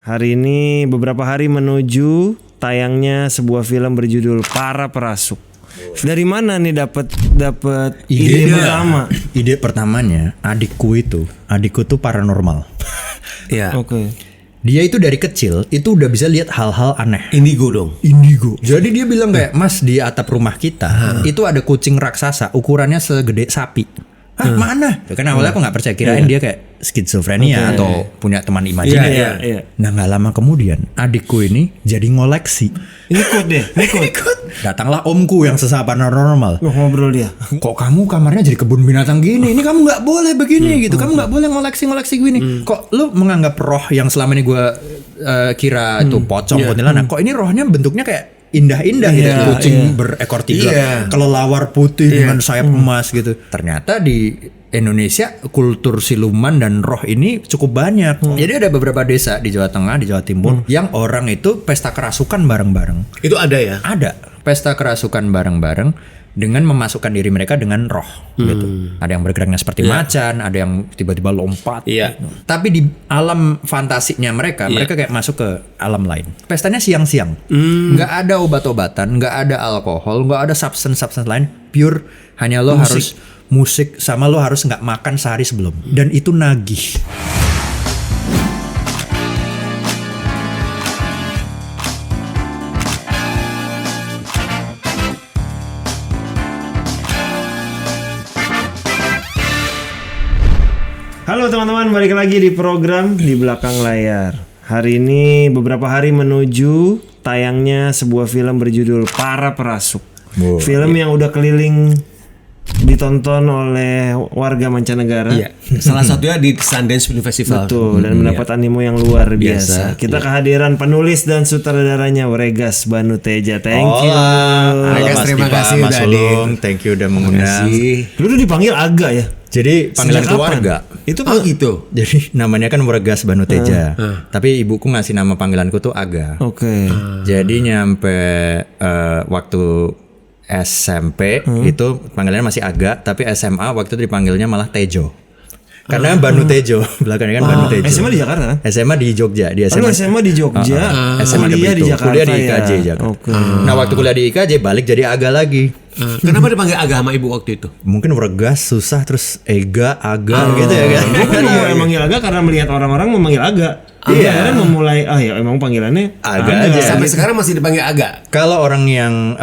Hari ini beberapa hari menuju tayangnya sebuah film berjudul Para Perasuk. Dari mana nih dapat ide pertama? Ide pertamanya adikku tuh paranormal. Iya. Oke. Dia itu dari kecil itu udah bisa lihat hal-hal aneh. Indigo dong. Indigo. Jadi dia bilang kayak, "Mas, di atap rumah kita itu ada kucing raksasa ukurannya segede sapi." Hah, mana? Kan awalnya aku nggak percaya, kirain dia kayak skizofrenia atau punya teman imajiner. Iya. Nah, nggak lama kemudian adikku ini jadi ngoleksi. Ikut deh. Datanglah omku yang sesama paranormal. Ngobrol dia. Kok kamu kamarnya jadi kebun binatang gini? Ini kamu nggak boleh begini gitu. Kamu nggak boleh ngoleksi gini. Kok lu menganggap roh yang selama ini gue kira itu pocong, kuntilanak? Kok ini rohnya bentuknya kayak indah-indah gitu, kucing berekor 3, kelelawar putih dengan sayap emas gitu. Ternyata di Indonesia kultur siluman dan roh ini cukup banyak. Jadi ada beberapa desa di Jawa Tengah, di Jawa Timur yang orang itu pesta kerasukan bareng-bareng. Itu ada ya? Ada pesta kerasukan bareng-bareng dengan memasukkan diri mereka dengan roh gitu. Ada yang bergeraknya seperti macan, ada yang tiba-tiba lompat. Iya. Tapi di alam fantasinya mereka kayak masuk ke alam lain. Pestanya siang-siang. Nggak ada obat-obatan, nggak ada alkohol, nggak ada substance lain. Pure hanya lo harus musik sama lo harus nggak makan sehari sebelum. Dan itu nagih. Halo teman-teman, balik lagi di program Di Belakang Layar. Hari ini beberapa hari menuju tayangnya sebuah film berjudul Para Perasuk. Film yang udah keliling ditonton oleh warga mancanegara. Iya. Salah satunya di Sundance Film Festival. Betul, dan mendapat animo yang luar biasa. Kita kehadiran penulis dan sutradaranya Wregas Banuteja. Thank you. Wregas, terima kasih Mas udah Ulung, thank you udah mengundang. Lu tuh dipanggil Aga ya? Jadi panggilan Sejak keluarga. kapan? Itu gitu. Jadi namanya kan Wregas Banuteja. Tapi ibuku ngasih nama panggilanku tuh Aga. Oke. Jadi nyampe waktu SMP itu panggilannya masih Aga, tapi SMA waktu itu dipanggilnya malah Tejo. Karena Banutejo, belakangnya kan Banutejo. SMA di Jakarta kan? SMA di Jogja, di SMA. SMA di Jogja, SMA kuliah di Jakarta. Kuliah di IKJ Jakarta. Oke. Nah, waktu kuliah di IKJ balik jadi Aga lagi. Kenapa dipanggil Aga sama ibu waktu itu? Mungkin Wregas susah terus Aga gitu ya kan. Gue pun mau manggil Aga karena melihat orang-orang memanggil Aga. Iya. Karena memulai ya emang panggilannya Aga aja. Sampai sekarang masih dipanggil Aga. Kalau orang yang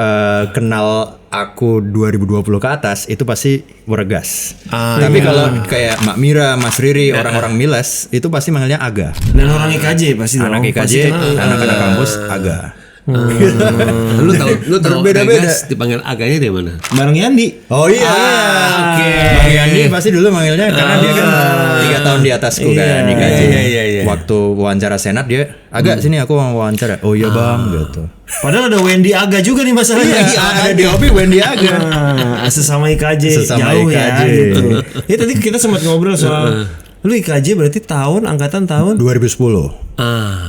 kenal aku 2020 ke atas itu pasti Wregas. Tapi kalau kayak Mak Mira, Mas Riri, orang-orang Miles itu pasti manggilnya Aga. Dan orang IKJ pasti dong. Anak IKJ, anak-anak kampus Aga. Lu tahu Beda-beda. Wregas dipanggil Aganya dari mana? Bareng Yandi. Oh iya. Oke. Bang Yandi pasti dulu manggilnya karena dia kan 3 tahun di atasku kan IKJ. Iya. Waktu wawancara senat dia agak sini aku mau wawancara. Oh iya bang gitu. Padahal ada Wendy Aga juga nih masalahnya. Ada di OP Wendy Aga. Sesama IKJ. Sesama jauh IKJ. ya gitu. Ya tadi kita sempat ngobrol soal lu IKJ berarti angkatan tahun 2010.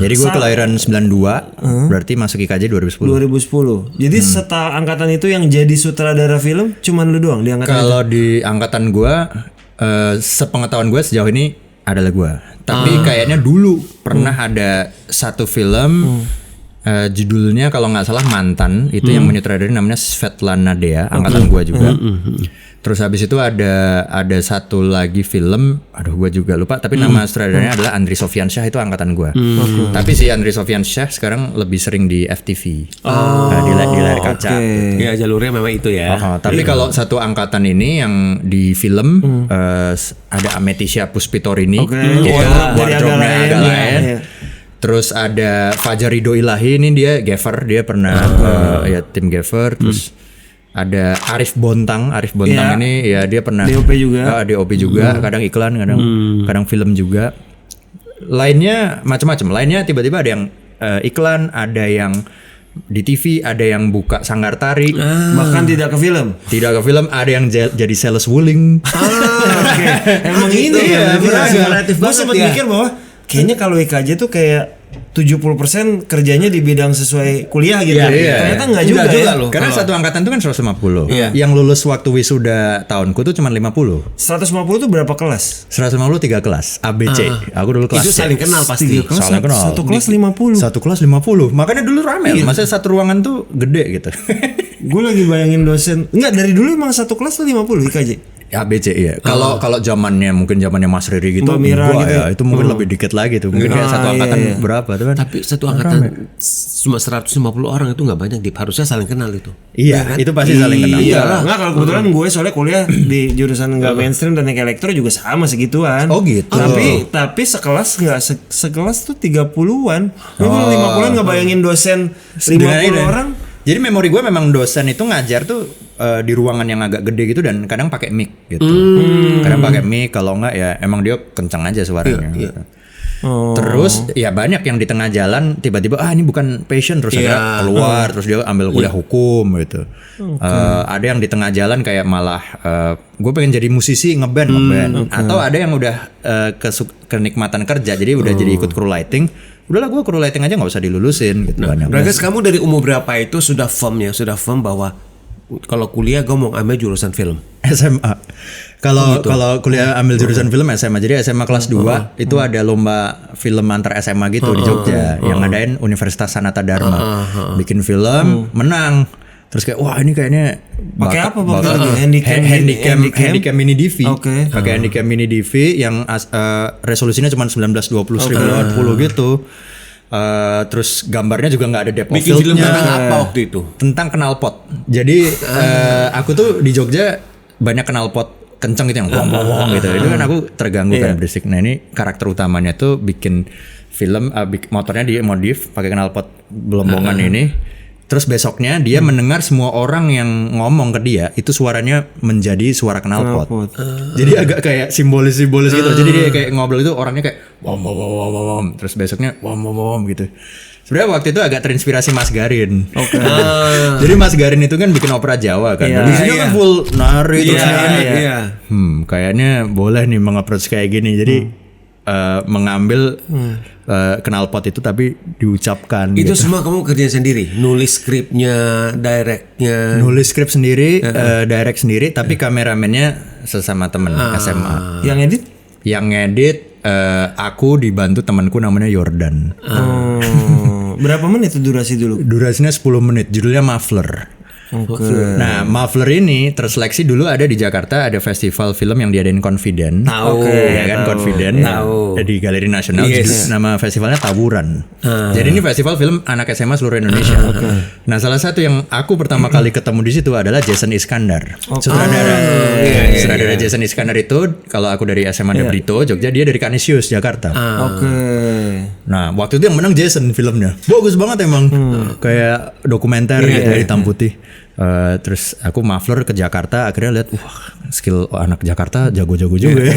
Jadi gue kelahiran 92, berarti masuk IKJ 2010. 2010. Jadi angkatan itu yang jadi sutradara film cuman lu doang di angkatan itu? Kalau di angkatan gue, sepengetahuan gue sejauh ini adalah gue. Tapi kayaknya dulu pernah ada satu film judulnya kalau nggak salah Mantan, itu yang menyutradarai namanya Svetlana Dea, angkatan gue juga. Terus habis itu ada satu lagi film, aduh gue juga lupa, tapi nama sutradaranya adalah Andri Sofyansyah, itu angkatan gue. Tapi si Andri Sofyansyah sekarang lebih sering di FTV, di layar kaca. Ya jalurnya memang itu ya. Tapi kalau satu angkatan ini yang di film ada Ametisya Puspitorini, wardrobe-nya agak lain. Terus ada Fajar Ridho Ilahi, ini dia Gaffer, dia pernah ya tim Gaffer. Terus ada Arif Bontang ini ya dia pernah DOP juga. DOP juga, kadang iklan, kadang film juga. Lainnya macam-macam. Lainnya tiba-tiba ada yang iklan, ada yang di TV, ada yang buka sanggar tari. Bahkan tidak ke film. Tidak ke film, ada yang jadi sales wuling. Emang ini ya, ya, kreatif gue banget sempat ya. mikir bahwa kayaknya kalau IKJ tuh kayak 70% kerjanya di bidang sesuai kuliah gitu. Iya. Ternyata enggak juga Enggak juga ya. loh. Karena satu angkatan itu kan 150. Iya. Yang lulus waktu wisuda tahunku tuh cuma 50. 150 itu berapa kelas? 150 3 kelas ABC. Aku dulu kelas Itu C. saling kenal pasti. Saling kenal. Satu kelas 50. Satu kelas 50. Makanya dulu rame. Maksudnya satu ruangan tuh gede gitu. Gue lagi bayangin dosen. Enggak, dari dulu emang satu kelas tuh 50 IKJ. ABC iya. Kalau zamannya mungkin zamannya Mas Riri gitu, Mbak Mira enggak gitu ya. Itu mungkin lebih dikit lagi tuh. Mungkin kayak satu angkatan berapa tuh kan? Tapi satu angkatan cuma 150 orang itu nggak banyak, Dip. Harusnya saling kenal itu. Iya, itu pasti saling kenal. Iya. Enggak, kalau kebetulan gue soalnya kuliah di jurusan enggak mainstream dan yang elektro juga sama segituan. Oh, gitu. Tapi sekelas enggak sekelas tuh 30-an. Gue kalau 50-an enggak bayangin dosen 50 orang. Jadi memori gue memang dosen itu ngajar tuh di ruangan yang agak gede gitu dan kadang pakai mic gitu. Kadang pakai mic, kalau enggak ya emang dia kencang aja suaranya. Gitu. Terus ya banyak yang di tengah jalan tiba-tiba ini bukan passion terus ada keluar terus dia ambil kuliah hukum gitu. Ada yang di tengah jalan kayak malah gue pengen jadi musisi ngeband atau ada yang udah kenikmatan kerja jadi udah jadi ikut crew lighting. Udahlah gue crew lighting aja nggak usah dilulusin gitu. Bragas, kamu dari umur berapa itu sudah firm bahwa kalau kuliah gue mau ambil jurusan film? SMA. Kalau kuliah ambil jurusan film SMA. Jadi SMA kelas 2 itu ada lomba film antar SMA gitu di Jogja yang ngadain Universitas Sanata Dharma. Bikin film, menang. Terus kayak wah ini kayaknya pakai apa handycam mini DV. Pakai handycam mini DV yang resolusinya cuma 1920 1080 gitu. Terus gambarnya juga nggak ada depth of Bikin film field-nya. tentang apa waktu itu? Tentang knalpot. Jadi aku tuh di Jogja banyak knalpot kenceng gitu yang wong gitu. Itu kan aku terganggu kan berisik. Nah ini karakter utamanya tuh bikin film motornya dia modif pakai knalpot belombongan ini. Terus besoknya dia mendengar semua orang yang ngomong ke dia itu suaranya menjadi suara knalpot. Jadi agak kayak simbolis-simbolis gitu. Jadi dia kayak ngobrol itu orangnya kayak wom. Terus besoknya wom gitu. Sebenarnya waktu itu agak terinspirasi Mas Garin. Jadi Mas Garin itu kan bikin opera Jawa kan. Di sini kan full nari terus kayaknya boleh nih meng-approach kayak gini. Jadi mengambil knalpot itu tapi diucapkan. Itu gitu. semua kamu kerjain sendiri, nulis skripnya, directnya. Nulis skrip sendiri, direct sendiri, tapi kameramennya sesama temen SMA. Yang edit? Yang ngedit aku dibantu temanku namanya Yordan. Berapa menit itu durasi dulu? Durasinya 10 menit, judulnya Muffler. Nah, Muffler ini terseleksi dulu ada di Jakarta, ada festival film yang diadain Confident. Ya kan Confident. Di Galeri Nasional. Nama festivalnya Tawuran. Jadi ini festival film anak SMA seluruh Indonesia. Nah, salah satu yang aku pertama kali ketemu di situ adalah Jason Iskandar. Sutradara Jason Iskandar itu kalau aku dari SMA Brito, Jogja, dia dari Canisius, Jakarta. Nah, waktu itu yang menang Jason filmnya. Bagus banget emang. Kayak dokumenter gitu hitam putih. Terus aku Muffler ke Jakarta, akhirnya lihat skill anak Jakarta jago-jago juga.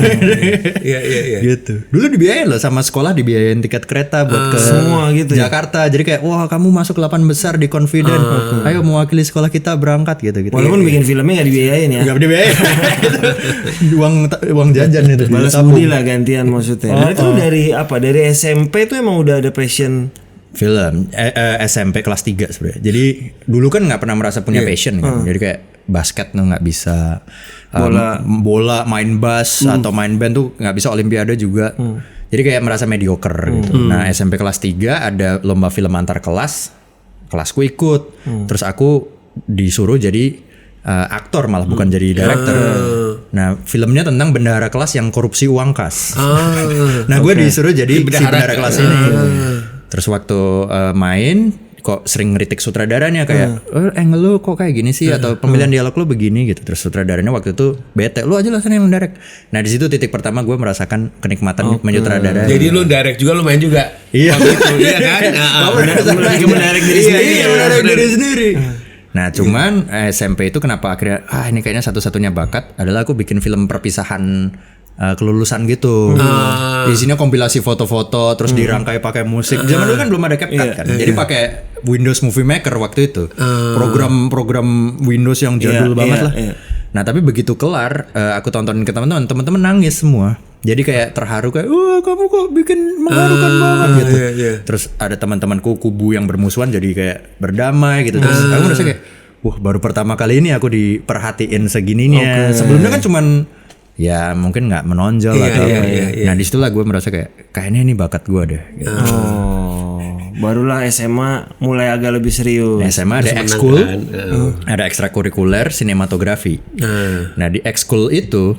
Iya. Gitu. Dulu dibiayain loh sama sekolah, dibiayain tiket kereta buat ke semua gitu Jakarta. Jadi kayak wah kamu masuk 8 besar di Confident. Ayo mewakili sekolah kita berangkat gitu. Walaupun bikin filmnya nggak dibiayain ya. Nggak dibiayain. uang jajan itu. Balas budi lah gantian maksudnya. Nah itu dari apa? Dari SMP tuh emang udah ada passion film SMP kelas 3 sebenarnya. Jadi dulu kan nggak pernah merasa punya passion kan. Jadi kayak basket tuh nggak bisa, bola main bass atau main band tuh nggak bisa, olimpiade juga. Jadi kayak merasa mediocre gitu. Nah SMP kelas 3 ada lomba film antar kelas, kelasku ikut. Terus aku disuruh jadi aktor malah bukan jadi director. Nah filmnya tentang bendahara kelas yang korupsi uang kas. Nah gue disuruh jadi si bendahara kelas ini. Terus waktu main kok sering ngeritik sutradaranya kayak angle lu kok kayak gini sih atau pemilihan dialog lu begini gitu. Terus sutradaranya waktu itu bete, lu aja lah sana yang direct. Nah di situ titik pertama gue merasakan kenikmatan menyutradarai. Jadi lu direct juga, lu main juga. Iya. Itu, iya kan? mendirect diri sendiri. Mendirect diri sendiri. Nah cuman SMP itu kenapa akhirnya ini kayaknya satu-satunya bakat adalah aku bikin film perpisahan kelulusan gitu. Isinya kompilasi foto-foto terus dirangkai pakai musik. Zaman dulu kan belum ada CapCut kan. Jadi pakai Windows Movie Maker waktu itu. Program-program Windows yang jadul banget lah. Nah tapi begitu kelar, aku tontonin ke teman-teman nangis semua. Jadi kayak terharu kayak, wah kamu kok bikin mengharukan banget gitu. Terus ada teman-temanku kubu yang bermusuhan jadi kayak berdamai gitu. Terus aku merasa kayak, wah baru pertama kali ini aku diperhatiin segininya. Sebelumnya kan cuman ya mungkin nggak menonjol atau nah disitulah gue merasa kayak kayaknya ini bakat gue deh. Gitu. Barulah SMA mulai agak lebih serius. Nah, SMA ada ekskul, ada ekstrakurikuler sinematografi. Nah di ekskul itu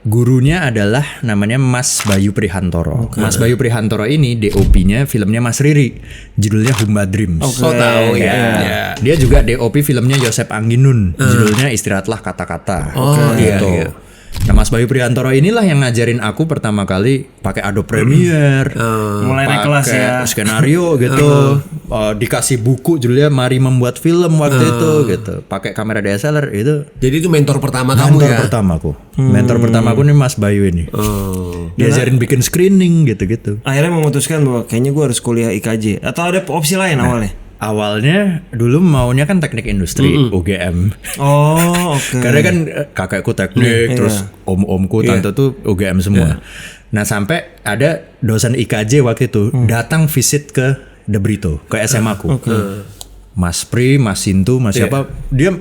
gurunya adalah namanya Mas Bayu Prihantoro. Mas Bayu Prihantoro ini DOP-nya filmnya Mas Riri, judulnya Humba Dreams. Oh tahu ya. Dia juga DOP filmnya Yosep Angginun, judulnya Istirahatlah Kata-Kata. Gitu. Nah Mas Bayu Prihantoro inilah yang ngajarin aku pertama kali pakai Adobe Premiere, Mulai naik kelas ya. skenario gitu, dikasih buku judulnya Mari Membuat Film waktu itu gitu, pakai kamera DSLR itu. Jadi itu mentor pertama kamu Mentor ya? pertamaku, mentor pertamaku nih Mas Bayu ini. Diajarin bikin screening gitu-gitu. Akhirnya memutuskan bahwa kayaknya gue harus kuliah IKJ atau ada opsi lain awalnya. Awalnya dulu maunya kan teknik industri UGM. Oh oke. Karena kan kakekku teknik, terus om-omku tante tuh UGM semua. Nah sampai ada dosen IKJ waktu itu datang visit ke The Brito, ke SMA ku. Mas Pri, Mas Sintu, Mas siapa, dia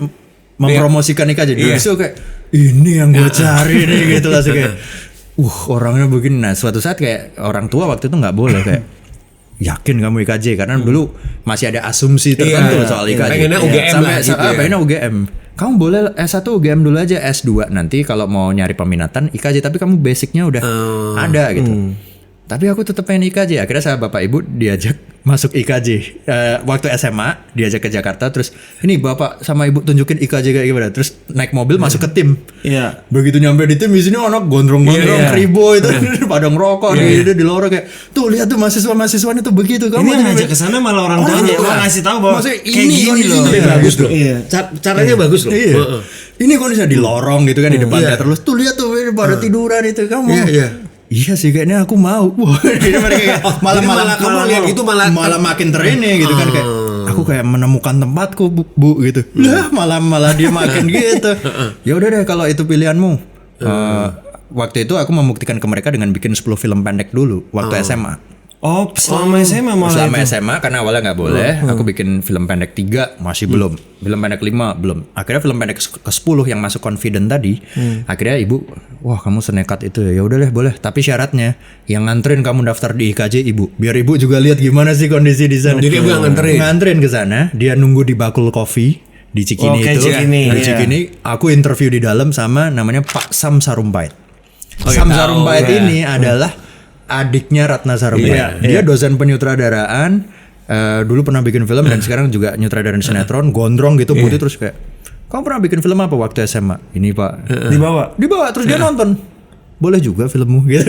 mempromosikan IKJ. Dia disitu kayak ini yang gue cari nih gitu langsung kayak, orangnya begini. Nah suatu saat kayak orang tua waktu itu nggak boleh kayak. Yakin kamu IKJ karena dulu masih ada asumsi tertentu soal IKJ. Pengennya UGM sampai lah gitu ya. pengennya UGM. Kamu boleh S1 UGM dulu aja, S2 nanti kalau mau nyari peminatan IKJ tapi kamu basicnya udah ada gitu. Tapi aku tetap pengen IKJ. Akhirnya saya bapak ibu diajak masuk IKJ. Waktu SMA diajak ke Jakarta terus ini bapak sama ibu tunjukin IKJ kayak gimana. Terus naik mobil masuk ke tim. Iya. Begitu nyampe di tim di sini anak gondrong-gondrong kribo itu pada ngerokok di lorong kayak tuh lihat tuh mahasiswa-mahasiswanya tuh begitu. Ini yang ngajak ke sana malah orang tuanya mau ngasih tahu bahwa maksudnya kayak gini loh. Bagus loh. Iya. Caranya bagus loh. Iya. Ini kondisinya di lorong gitu kan di depan teater terus tuh lihat tuh pada tiduran itu kamu. Iya sih kayaknya aku mau. Wah, jadi mereka kayak malah kamu lihat itu malah makin terini gitu kan kayak aku kayak menemukan tempatku bu gitu. Lah malah dia makin gitu. Ya udah deh kalau itu pilihanmu. Waktu itu aku membuktikan ke mereka dengan bikin 10 film pendek dulu waktu SMA. Oh, selama SMA malah Selama itu. SMA karena awalnya nggak boleh, aku bikin film pendek 3 masih belum, film pendek 5 belum. Akhirnya film pendek ke 10 yang masuk confident tadi, akhirnya ibu, wah kamu senekat itu ya, udah deh boleh. Tapi syaratnya yang nganterin kamu daftar di IKJ ibu, biar ibu juga lihat gimana sih kondisi di sana. Jadi ibu yang nganterin ke sana, dia nunggu di Bakul Coffee di Cikini itu. Cikini, Di Cikini, aku interview di dalam sama namanya Pak Sam Sarumpait. Sam Sarumpait ini adalah adiknya Ratna Sarumpait. Dia dosen penyutradaraan, dulu pernah bikin film dan sekarang juga nyutradaran sinetron, gondrong gitu putih terus kayak, kamu pernah bikin film apa waktu SMA? Ini Pak. Dibawa terus dia nonton. Boleh juga filmmu gitu.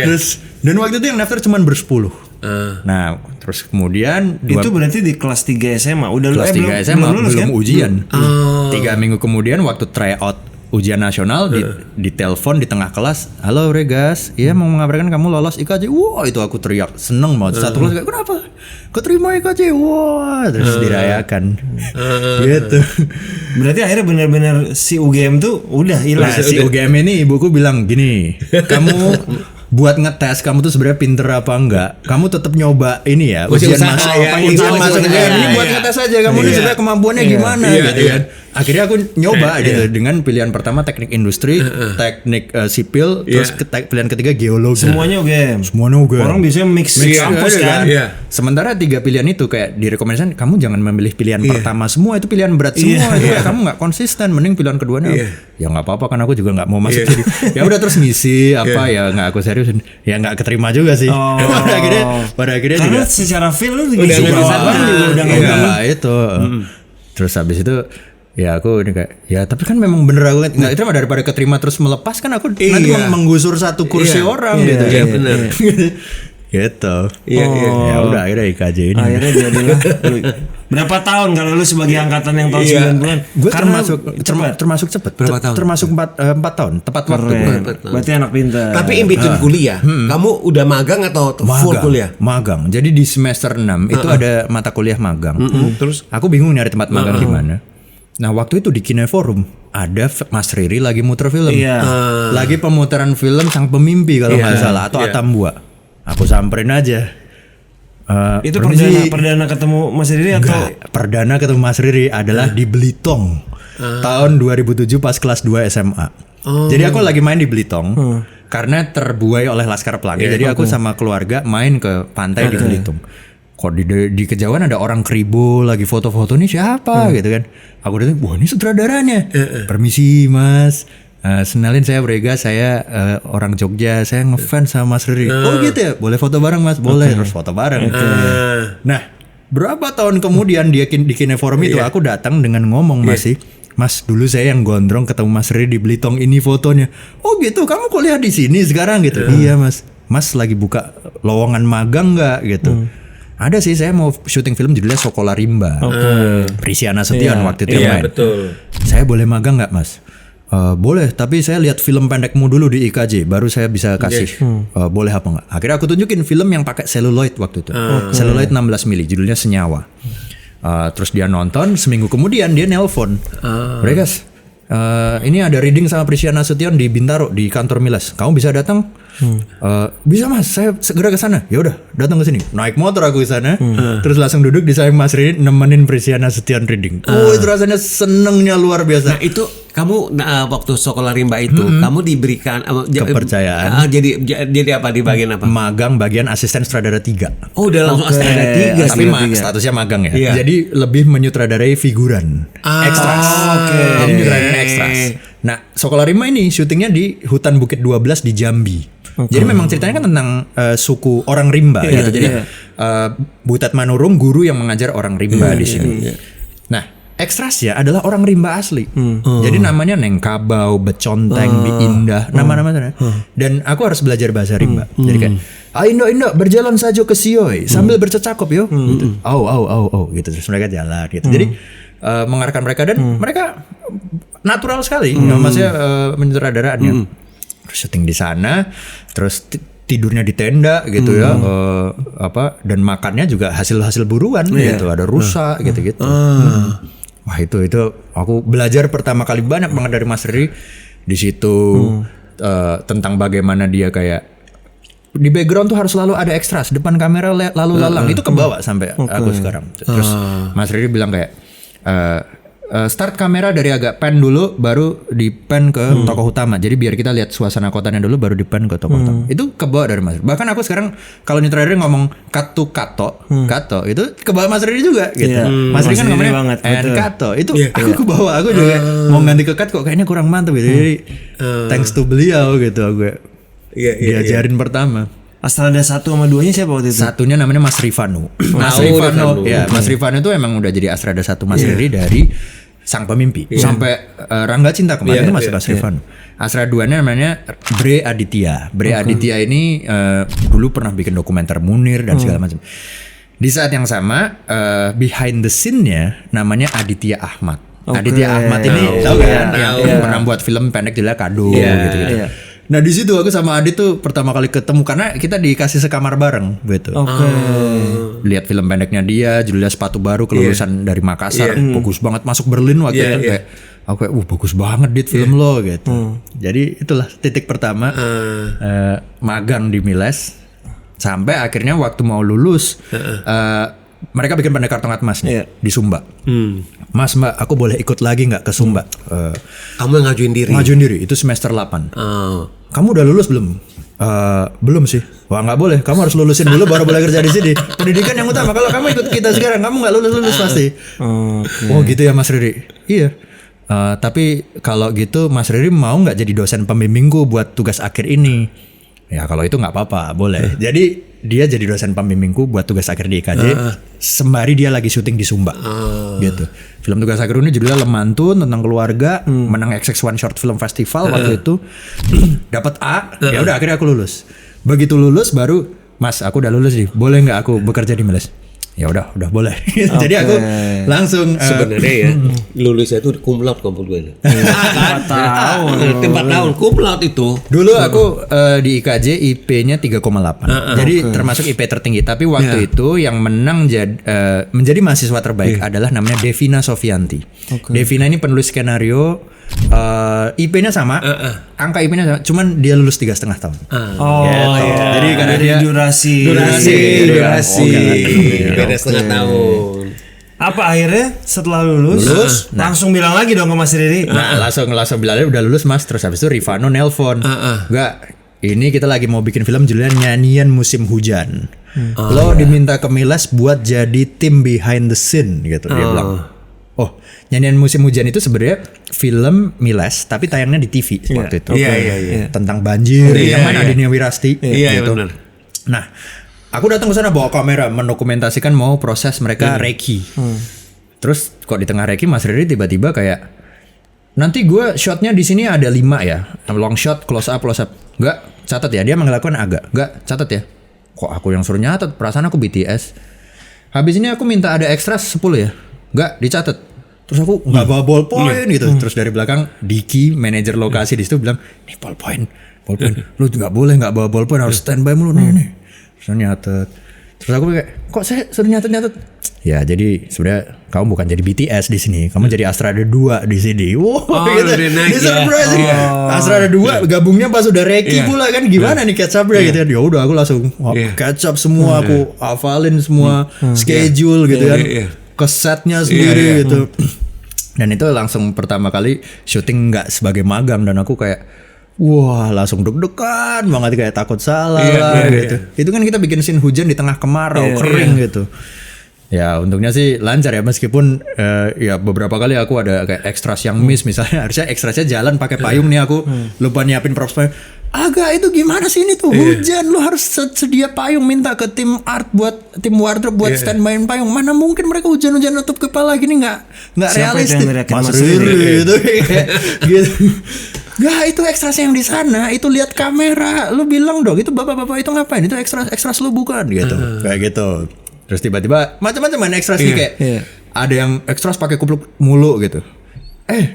Terus dan waktu itu yang daftar cuma bersepuluh. Nah, terus kemudian Itu berarti di kelas 3 SMA. Udah kelas 3 SMA belum lulus belum kan? ujian. 3 minggu kemudian waktu tryout ujian nasional di telepon di tengah kelas, halo Regas, iya mau mengabarkan kamu lolos IKJ. Wah itu aku teriak seneng banget. Satu kelas kayak kenapa? Keterima IKJ. Wah terus dirayakan. Gitu. Berarti akhirnya benar-benar si UGM tuh udah hilang. Nah, si UGM ini ibuku bilang gini, kamu buat ngetes kamu tuh sebenarnya pinter apa enggak, kamu tetap nyoba ini ya ujian masuk ujian masuk ini buat ngetes aja kamu ini sebenarnya kemampuannya gimana gitu kan. Akhirnya aku nyoba gitu dengan pilihan pertama teknik industri, teknik sipil, terus pilihan ketiga geologi. Semuanya UGM. UGM. Orang biasanya mix kampus kan. Sementara 3 pilihan itu kayak direkomendasikan kamu jangan memilih pilihan pertama semua, itu pilihan berat semua itu kayak kamu nggak konsisten, mending pilihan keduanya. Ya nggak apa-apa kan aku juga nggak mau masuk jadi. Ya udah terus ngisi apa ya nggak aku seriusin. Ya nggak keterima juga sih. Pada akhirnya karena juga secara feel lu ngisi jawaban juga udah nggak itu. Terus habis itu ya aku ini kayak ya tapi kan memang bener aku nggak terima daripada keterima terus melepas kan aku nanti menggusur satu kursi orang gitu. Iya benar. Gitu. Ya udah akhirnya IKJ ini. Akhirnya jadilah berapa tahun kalau lu sebagai angkatan yang tahun 90-an? Gue termasuk cepet. Berapa tahun? Termasuk 4 tahun, tepat waktu. Berarti anak pintar. Tapi in between kuliah, kamu udah magang atau full kuliah? Magang. Jadi di semester 6 itu ada mata kuliah magang. Terus aku bingung nyari tempat magang di mana. Nah waktu itu di Kineforum ada Mas Riri lagi muter film, Iya. lagi pemutaran film Sang Pemimpi kalau nggak salah atau Atambua. Aku samperin aja. Itu "Permisi." perdana ketemu Mas Riri atau Enggak, perdana ketemu Mas Riri adalah di Belitung tahun 2007 pas kelas 2 SMA. Jadi aku lagi main di Belitung karena terbuai oleh Laskar Pelangi. Jadi aku sama keluarga main ke pantai di Belitung. Kok di kejauhan ada orang kribo lagi foto-foto nih siapa gitu kan. Aku datang, wah ini sutradaranya. Permisi Mas. Senalin saya Brega, saya orang Jogja, saya ngefans sama Mas Riri. Oh gitu ya, boleh foto bareng Mas? Boleh, terus foto bareng. Nah, berapa tahun kemudian di Kineforum itu aku datang dengan ngomong masih, Mas dulu saya yang gondrong ketemu Mas Riri di Belitung, ini fotonya. Oh gitu, kamu kuliah di sini sekarang gitu? Iya Mas. Mas lagi buka lowongan magang nggak gitu? Ada sih, saya mau syuting film judulnya Sokola Rimba. Prisiana Setion waktu itu yang main. Betul. Saya boleh magang nggak Mas? Boleh, tapi saya lihat film pendekmu dulu di IKJ, baru saya bisa kasih. Boleh apa nggak? Akhirnya aku tunjukin film yang pakai seluloid waktu itu. Seluloid 16 mili, judulnya Senyawa. Terus dia nonton, seminggu kemudian dia nelpon. Bregas, ini ada reading sama Prisiana Setion di Bintaro di kantor Miles. Kamu bisa datang? Bisa Mas, saya segera ke sana. Ya udah, datang ke sini. Naik motor aku ke sana, terus langsung duduk di samping Mas Riri nemenin Prisiana Setion reading. Itu rasanya senengnya luar biasa. Nah itu kamu waktu Sokola Rimba itu kamu diberikan Kepercayaan. Jadi apa di bagian apa? Magang bagian asisten sutradara 3. Oh udah langsung asisten 3 Tapi statusnya magang ya. Iya. Jadi lebih menyutradarai figuran, extras. Jadi nyutradarai extras. Nah, Sokola Rimba ini syutingnya di hutan Bukit 12 di Jambi. Jadi memang ceritanya kan tentang suku orang Rimba gitu. Jadi Butet Manurung guru yang mengajar orang Rimba di sini. Nah, ekstrasnya adalah orang Rimba asli. Jadi namanya Neng Kabau, Beconteng, Bi Indah, nama-nama sana. Dan aku harus belajar bahasa Rimba. Jadi kayak Indo berjalan saja ke Sioi sambil bercecakop yo. Gitu. Au gitu. Terus mereka jalan gitu. Jadi mengarahkan mereka dan mereka natural sekali. Maksudnya menyutradaraannya. Terus syuting di sana, terus tidurnya di tenda gitu ya, dan makannya juga hasil buruan gitu, ada rusa gitu-gitu. Wah itu aku belajar pertama kali banyak banget dari Mas Riri di situ tentang bagaimana dia kayak di background tuh harus selalu ada ekstras, depan kamera lalu lalang itu kebawa sampai aku sekarang. Terus Mas Riri bilang kayak start kamera dari agak pan dulu, baru di pan ke tokoh utama. Jadi biar kita lihat suasana kotanya dulu, baru di pan ke tokoh utama. Itu kebawa dari Mas Riri. Bahkan aku sekarang kalau nyutradarin ngomong kato itu kebawa Mas Riri juga gitu. Iya. Mas Riri kan ngomongnya kato itu aku kebawa. Aku juga mau ganti ke kat kok kayaknya kurang mantap gitu. Jadi thanks to beliau gitu aku diajarin pertama. Astrada 1 sama 2-nya siapa waktu itu? Satunya namanya Mas Rifano. Mas Rifano itu emang udah jadi Astrada 1 Mas Riri dari Sang Pemimpi sampai Rangga Cinta kemarin itu masih Mas Rifano. Astrada 2-nya namanya Bre Aditya. Bre Aditya ini dulu pernah bikin dokumenter Munir dan segala macam. Di saat yang sama behind the scene-nya namanya Aditya Ahmad. Aditya Ahmad ini tahu kan yang pernah buat film pendek judulnya Kado gitu-gitu. Nah di situ aku sama Adit tuh pertama kali ketemu karena kita dikasih sekamar bareng gitu. Lihat film pendeknya dia, judulnya Sepatu Baru, kelulusan dari Makassar, bagus banget, masuk Berlin waktu itu kayak aku kayak bagus banget Dit film lo gitu. Jadi itulah titik pertama magang di Miles sampai akhirnya waktu mau lulus mereka bikin pendek kartong Atmas nih di Sumba. Mas Mbak, aku boleh ikut lagi nggak ke Sumba? Kamu yang ngajuin diri? Ngajuin diri, itu semester 8. Kamu udah lulus belum? Belum sih. Wah nggak boleh, kamu harus lulusin dulu baru boleh kerja di sini. Pendidikan yang utama. Kalau kamu ikut kita sekarang, kamu nggak lulus pasti. Oh gitu ya Mas Riri. Iya. Tapi kalau gitu Mas Riri mau nggak jadi dosen pembimbingku buat tugas akhir ini? Ya kalau itu nggak apa-apa, boleh. Jadi dia jadi dosen pembimbingku buat tugas akhir di IKJ sembari dia lagi syuting di Sumba gitu. Film tugas akhir ini judulnya Lemantun, tentang keluarga, menang XX1 Short Film Festival waktu itu, dapat A. Ya udah akhirnya aku lulus. Begitu lulus baru, Mas aku udah lulus nih, boleh nggak aku bekerja di Miles? ya udah boleh. Jadi aku langsung Sebenarnya ya lulusnya itu cum laude kampung gue. 4 tahun. 4 tahun cum laude itu. dulu aku di IKJ IP-nya 3,8. Jadi termasuk IP tertinggi. Tapi waktu itu yang menang menjadi mahasiswa terbaik adalah namanya Devina Sofianti. Devina ini penulis skenario, IP-nya sama, angka IP-nya sama, cuman dia lulus 3,5 tahun. Jadi karena dari dia durasi. Beda setengah tahun. Apa akhirnya setelah lulus langsung bilang lagi dong ke Mas Riri. Nah, langsung bilangnya udah lulus Mas. Terus habis itu Rifano nelpon. Enggak, ini kita lagi mau bikin film judulnya Nyanyian Musim Hujan. Lo diminta ke Milas buat jadi tim behind the scene gitu. Dia bilang, oh, Nyanyian Musim Hujan itu sebenarnya film Milas tapi tayangnya di TV waktu itu. Iya. Tentang banjir, yang mana Adinia Wirasti. Iya, gitu. benar. Nah, aku datang ke sana bawa kamera mendokumentasikan mau proses mereka reiki. Terus kok di tengah reiki Mas Riri tiba-tiba kayak, nanti gue shotnya di sini ada 5 ya, long shot, close up. Enggak, catat ya. Dia melakukan agak. Enggak, catat ya. Kok aku yang suruh nyatet? Perasaan aku BTS. Habis ini aku minta ada ekstra 10 ya. Enggak, dicatat. Terus aku nggak bawa ballpoint gitu. Terus dari belakang Diki, manajer lokasi di situ bilang, nih ballpoint. Lu nggak boleh nggak bawa ballpoint, harus standby mulu nih. Terus nyatet. Terus aku kayak, kok saya suruh nyatet? Ya jadi sebenarnya kamu bukan jadi BTS di sini, kamu jadi Astrada 2 di sini. Wow, gitu. Ini surprise. Astrada 2 gabungnya pas udah Reiki pula kan, gimana nih catch up gitu kan. Ya udah aku langsung catch up semua, aku hafalin semua schedule gitu kan. Kesetnya sendiri gitu. Dan itu langsung pertama kali syuting nggak sebagai magang, dan aku kayak wah langsung deg-degan banget, kayak takut salah gitu. Itu kan kita bikin scene hujan di tengah kemarau kering gitu. Ya untungnya sih lancar ya, meskipun ya beberapa kali aku ada kayak ekstras yang miss, misalnya harusnya ekstrasnya jalan pakai payung nih, aku lupa nyiapin props payung. Agak itu gimana sih ini tuh hujan, lu harus sedia payung, minta ke tim art buat tim wardrobe buat standby payung. Mana mungkin mereka hujan-hujan nutup kepala gini, nggak realistis. Mas Riri itu gitu. Gak, itu ekstras yang di sana, itu lihat kamera, lu bilang dong itu bapak-bapak itu ngapain, itu ekstras lu bukan gitu. Kayak gitu. Terus tiba-tiba macam-macam ekstras nih kayak ada yang ekstras pakai kupluk mulu gitu.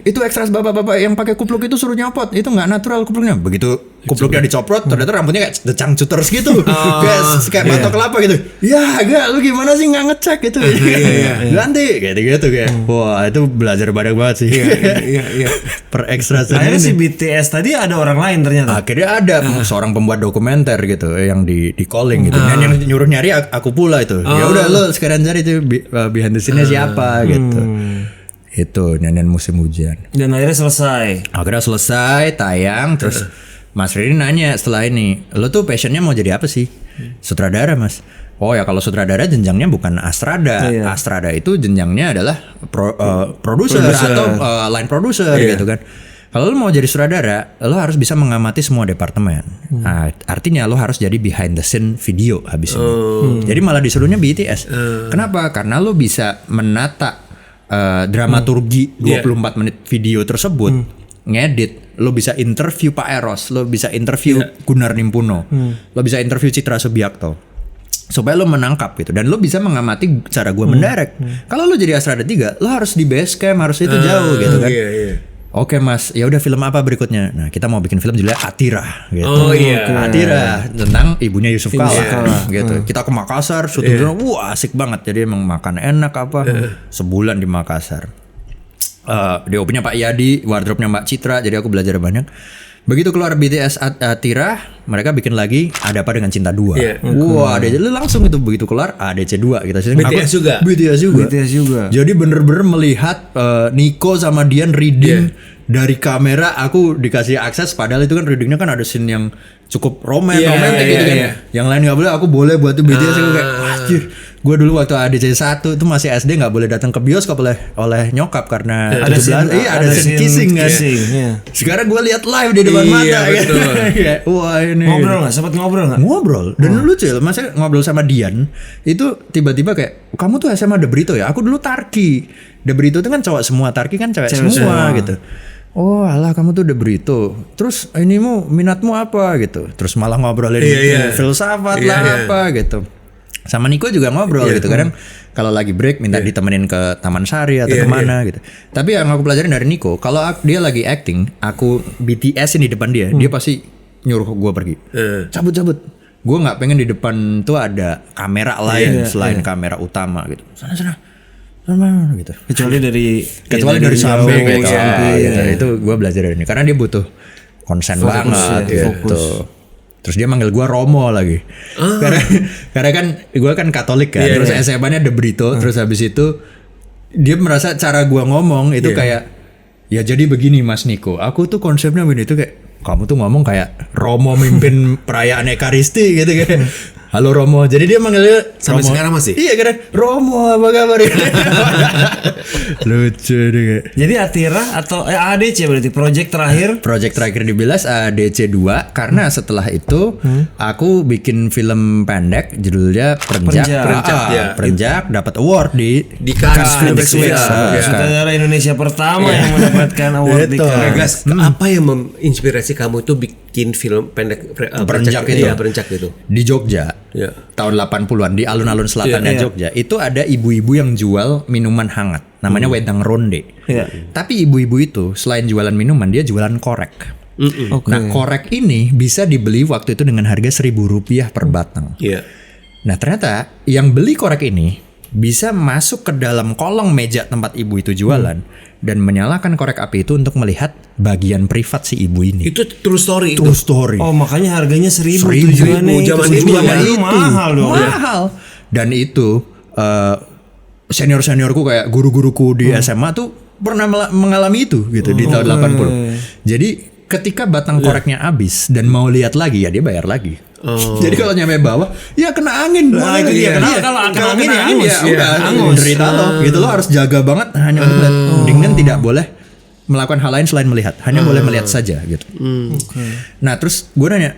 Itu ekstras bapak-bapak yang pakai kupluk itu suruh nyopot, itu nggak natural kupluknya. Begitu kupluknya dicopot, ternyata rambutnya kayak decang cuters gitu, kayak batok kelapa gitu. Ya, gak, lu gimana sih nggak ngecek gitu? Ganti, gitu kayak. Wah, itu belajar banyak banget sih. Per ekstras. Akhirnya si BTS tadi ada orang lain ternyata. Akhirnya ada seorang pembuat dokumenter gitu yang di calling gitu. Dan yang nyuruh nyari aku pula itu. Ya udah lu sekarang cari itu behind the scene-nya siapa gitu. Itu Nyanyian Musim Hujan. Dan akhirnya selesai tayang. Terus Mas Riri nanya setelah ini, lo tuh passionnya mau jadi apa sih? Sutradara Mas. Oh ya, kalau sutradara jenjangnya bukan Astrada. Astrada itu jenjangnya adalah produser atau line producer gitu kan. Kalau lo mau jadi sutradara, lo harus bisa mengamati semua departemen. Nah, artinya lo harus jadi behind the scene video habis ini. Jadi malah disuruhnya BTS. Kenapa? Karena lo bisa menata dramaturgi 24 menit video tersebut, ngedit, lo bisa interview Pak Eros, lo bisa interview Gunnar Nimpuno, lo bisa interview Citra Subiakto, supaya lo menangkap gitu, dan lo bisa mengamati cara gue mendirect. Kalau lo jadi Astrada 3, lo harus di base camp, harus itu jauh gitu kan. Oke Mas, ya udah film apa berikutnya? Nah, kita mau bikin film judulnya Atira gitu. Atira tentang ibunya Yusuf Kala gitu. Kita ke Makassar, syuting wah asik banget. Jadi emang makan enak apa. Sebulan di Makassar. DOP-nya Pak Yadi, wardrobe-nya Mbak Citra, jadi aku belajar banyak. Begitu keluar BTS Atira, mereka bikin lagi Ada Apa Dengan Cinta 2. Wah, ADC langsung itu begitu keluar ADC 2 kita BTS juga. Jadi bener-bener melihat Nico sama Dian reading dari kamera. Aku dikasih akses, padahal itu kan readingnya kan ada scene yang cukup romantis gitu kan. Yang lain nggak boleh, aku boleh buat itu BTS. Aku kayak anjir. Gue dulu waktu ADC 1 itu masih SD nggak boleh datang ke bioskop oleh nyokap karena ada scene kissing kan. Sekarang gue lihat live di depan mata gitu. Wah ini. Sempat ngobrol nggak? Ngobrol. Dan lucu ya, masa ngobrol sama Dian itu tiba-tiba kayak, kamu tuh SMA De Brito ya? Aku dulu Tarki. De Brito itu kan cowok semua, Tarki kan cewek semua gitu. Oh alah, kamu tuh De Brito. Terus minatmu apa gitu. Terus malah ngobrolin filsafat lah apa gitu. Sama Niko juga ngobrol gitu. Kadang kalau lagi break minta ditemenin ke Taman Sari atau kemana gitu. Tapi yang aku pelajarin dari Niko, kalau dia lagi acting, aku BTS ini di depan dia, dia pasti nyuruh gue pergi. Cabut. Gue nggak pengen di depan tuh ada kamera lain selain kamera utama gitu. Sana gitu. Kecuali dari samping jauh, gitu. Itu gue belajar dari ini karena dia butuh konsen banget gitu. Terus dia manggil gue Romo lagi. Karena kan gue kan Katolik kan. Terus SMA-nya ada Brito. Terus habis itu dia merasa cara gue ngomong itu kayak ya jadi begini Mas Niko. Aku tuh konsepnya begini itu kayak kamu tuh ngomong kayak Romo mimpin perayaan Ekaristi gitu kan. Halo Romo. Jadi dia manggilnya Sampai Romo. sekarang masih? Iya kan. Romo apa kabar? Lucu deh. Jadi Atira atau ADC berarti project terakhir di Bilas ADC 2 karena setelah itu aku bikin film pendek judulnya Perenjak dapat award di Cannes Film Festival. Sutradara Indonesia pertama yang mendapatkan award di Cannes. Regas, apa yang menginspirasi kamu itu bikin film pendek Perenjak itu? Perenjak itu Di Jogja. Tahun 80-an di alun-alun selatannya Jogja itu ada ibu-ibu yang jual minuman hangat namanya Wedang Ronde. Tapi ibu-ibu itu selain jualan minuman dia jualan korek. Nah korek ini bisa dibeli waktu itu dengan harga Rp1.000 per batang. Nah ternyata yang beli korek ini bisa masuk ke dalam kolong meja tempat ibu itu jualan dan menyalakan korek api itu untuk melihat bagian privat si ibu ini. Itu true story. Story. Oh makanya harganya 1.000 Zaman itu mahal dong. Mahal. Dan itu senior-seniorku kayak guru-guruku di SMA tuh pernah mengalami itu gitu di tahun 80. Jadi ketika batang koreknya habis dan mau lihat lagi ya dia bayar lagi. Jadi kalau nyampe bawah ya kena angin. Nah, itu dia. Kalau kena angin ya angus. Udah derita lo. Gitu lo harus jaga banget hanya melihat. Dengan tidak boleh melakukan hal lain selain melihat. Hanya boleh melihat saja gitu. Nah terus gue nanya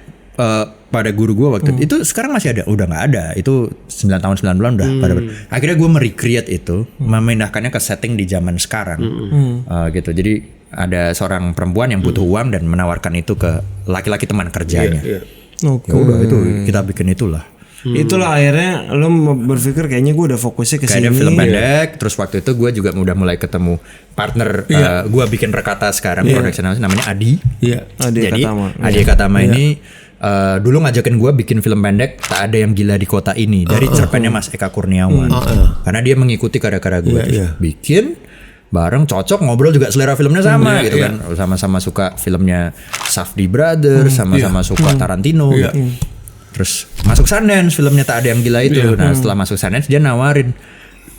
pada guru gue waktu itu sekarang masih ada? Udah nggak ada. Itu 9 tahun 9 bulan udah pada. Akhirnya gue merecreate itu, memindahkannya ke setting di zaman sekarang. Gitu. Jadi ada seorang perempuan yang butuh uang dan menawarkan itu ke laki-laki teman kerjanya. Ya udah itu kita bikin itulah. Itulah akhirnya lo berpikir kayaknya gue udah fokusnya ke sini. Kayaknya film pendek. Terus waktu itu gue juga udah mulai ketemu partner gue bikin Rekata sekarang production house namanya Adi. Jadi Adi Katama ini dulu ngajakin gue bikin film pendek Tak Ada Yang Gila di Kota Ini dari cerpennya Mas Eka Kurniawan. Karena dia mengikuti karya-karya gue. Bikin bareng cocok ngobrol juga selera filmnya sama gitu kan. Sama-sama suka filmnya Safdie Brothers, sama-sama suka Tarantino gitu. Terus masuk Sundance filmnya Tak Ada Yang Gila itu. Nah setelah masuk Sundance dia nawarin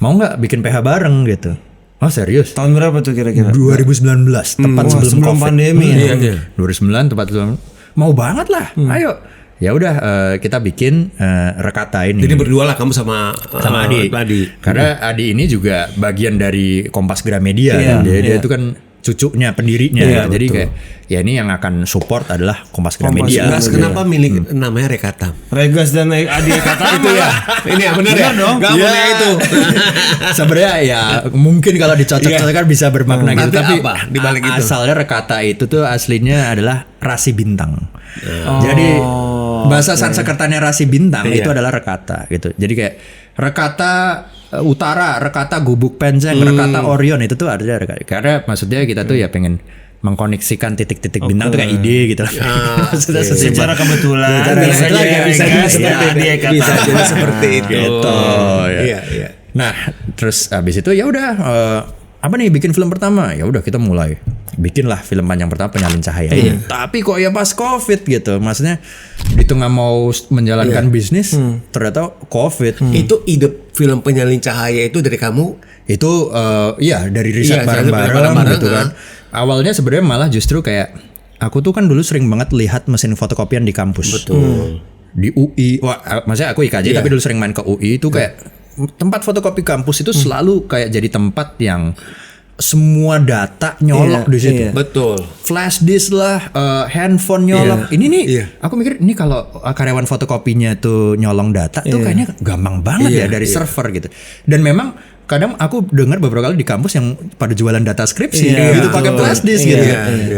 mau nggak bikin PH bareng gitu. Oh serius? Tahun berapa tuh kira-kira? 2019 tepat sebelum COVID. Pandemi ya. 2009 tepat sebelum. Mau banget lah. Ayo. Ya udah kita bikin Rekata ini. Jadi berdua lah kamu sama Adi. Karena Adi ini juga bagian dari Kompas Gramedia kan. Dia itu kan cucunya pendirinya. Jadi kayak ya ini yang akan support adalah Kompas Gramedia. Kenapa milih namanya Rekata? Regas dan Adi Katama itu ya. Ini ya benar ya dong. Gak boleh itu. Sebenarnya ya mungkin kalau dicocok-cocokkan bisa bermakna gitu. Tapi dibalik itu asalnya Rekata itu tuh aslinya adalah rasi bintang. Jadi bahasa Sanskertanya rasi bintang itu adalah Rekata gitu. Jadi kayak Rekata Utara, Rekata Gubuk Penceng, Rekata Orion itu tuh ada Rekata. Karena maksudnya kita tuh ya pengen mengkoneksikan titik-titik bintang tuh kayak ide gitu. Secara kebetulan bisa seperti itu. Iya. Nah, terus habis itu ya udah apa nih bikin film pertama? Ya udah kita mulai. Bikinlah film panjang pertama Penyalin Cahaya. Tapi kok ya pas Covid gitu. Maksudnya di tengah mau menjalankan bisnis ternyata Covid. Itu ide film Penyalin Cahaya itu dari kamu? Itu ya dari riset bareng-bareng gitu kan. Awalnya sebenarnya malah justru kayak aku tuh kan dulu sering banget lihat mesin fotokopian di kampus. Betul. Di UI. Wah, maksudnya aku IKJ tapi dulu sering main ke UI itu kayak tempat fotokopi kampus itu selalu kayak jadi tempat yang semua data nyolok di situ. Betul. Flash disk lah, handphone nyolok. Ini nih, aku mikir ini kalau karyawan fotokopinya tuh nyolong data tuh kayaknya gampang banget ya dari server gitu. Dan memang kadang aku dengar beberapa kali di kampus yang pada jualan data skripsi gitu pakai flash disk gitu.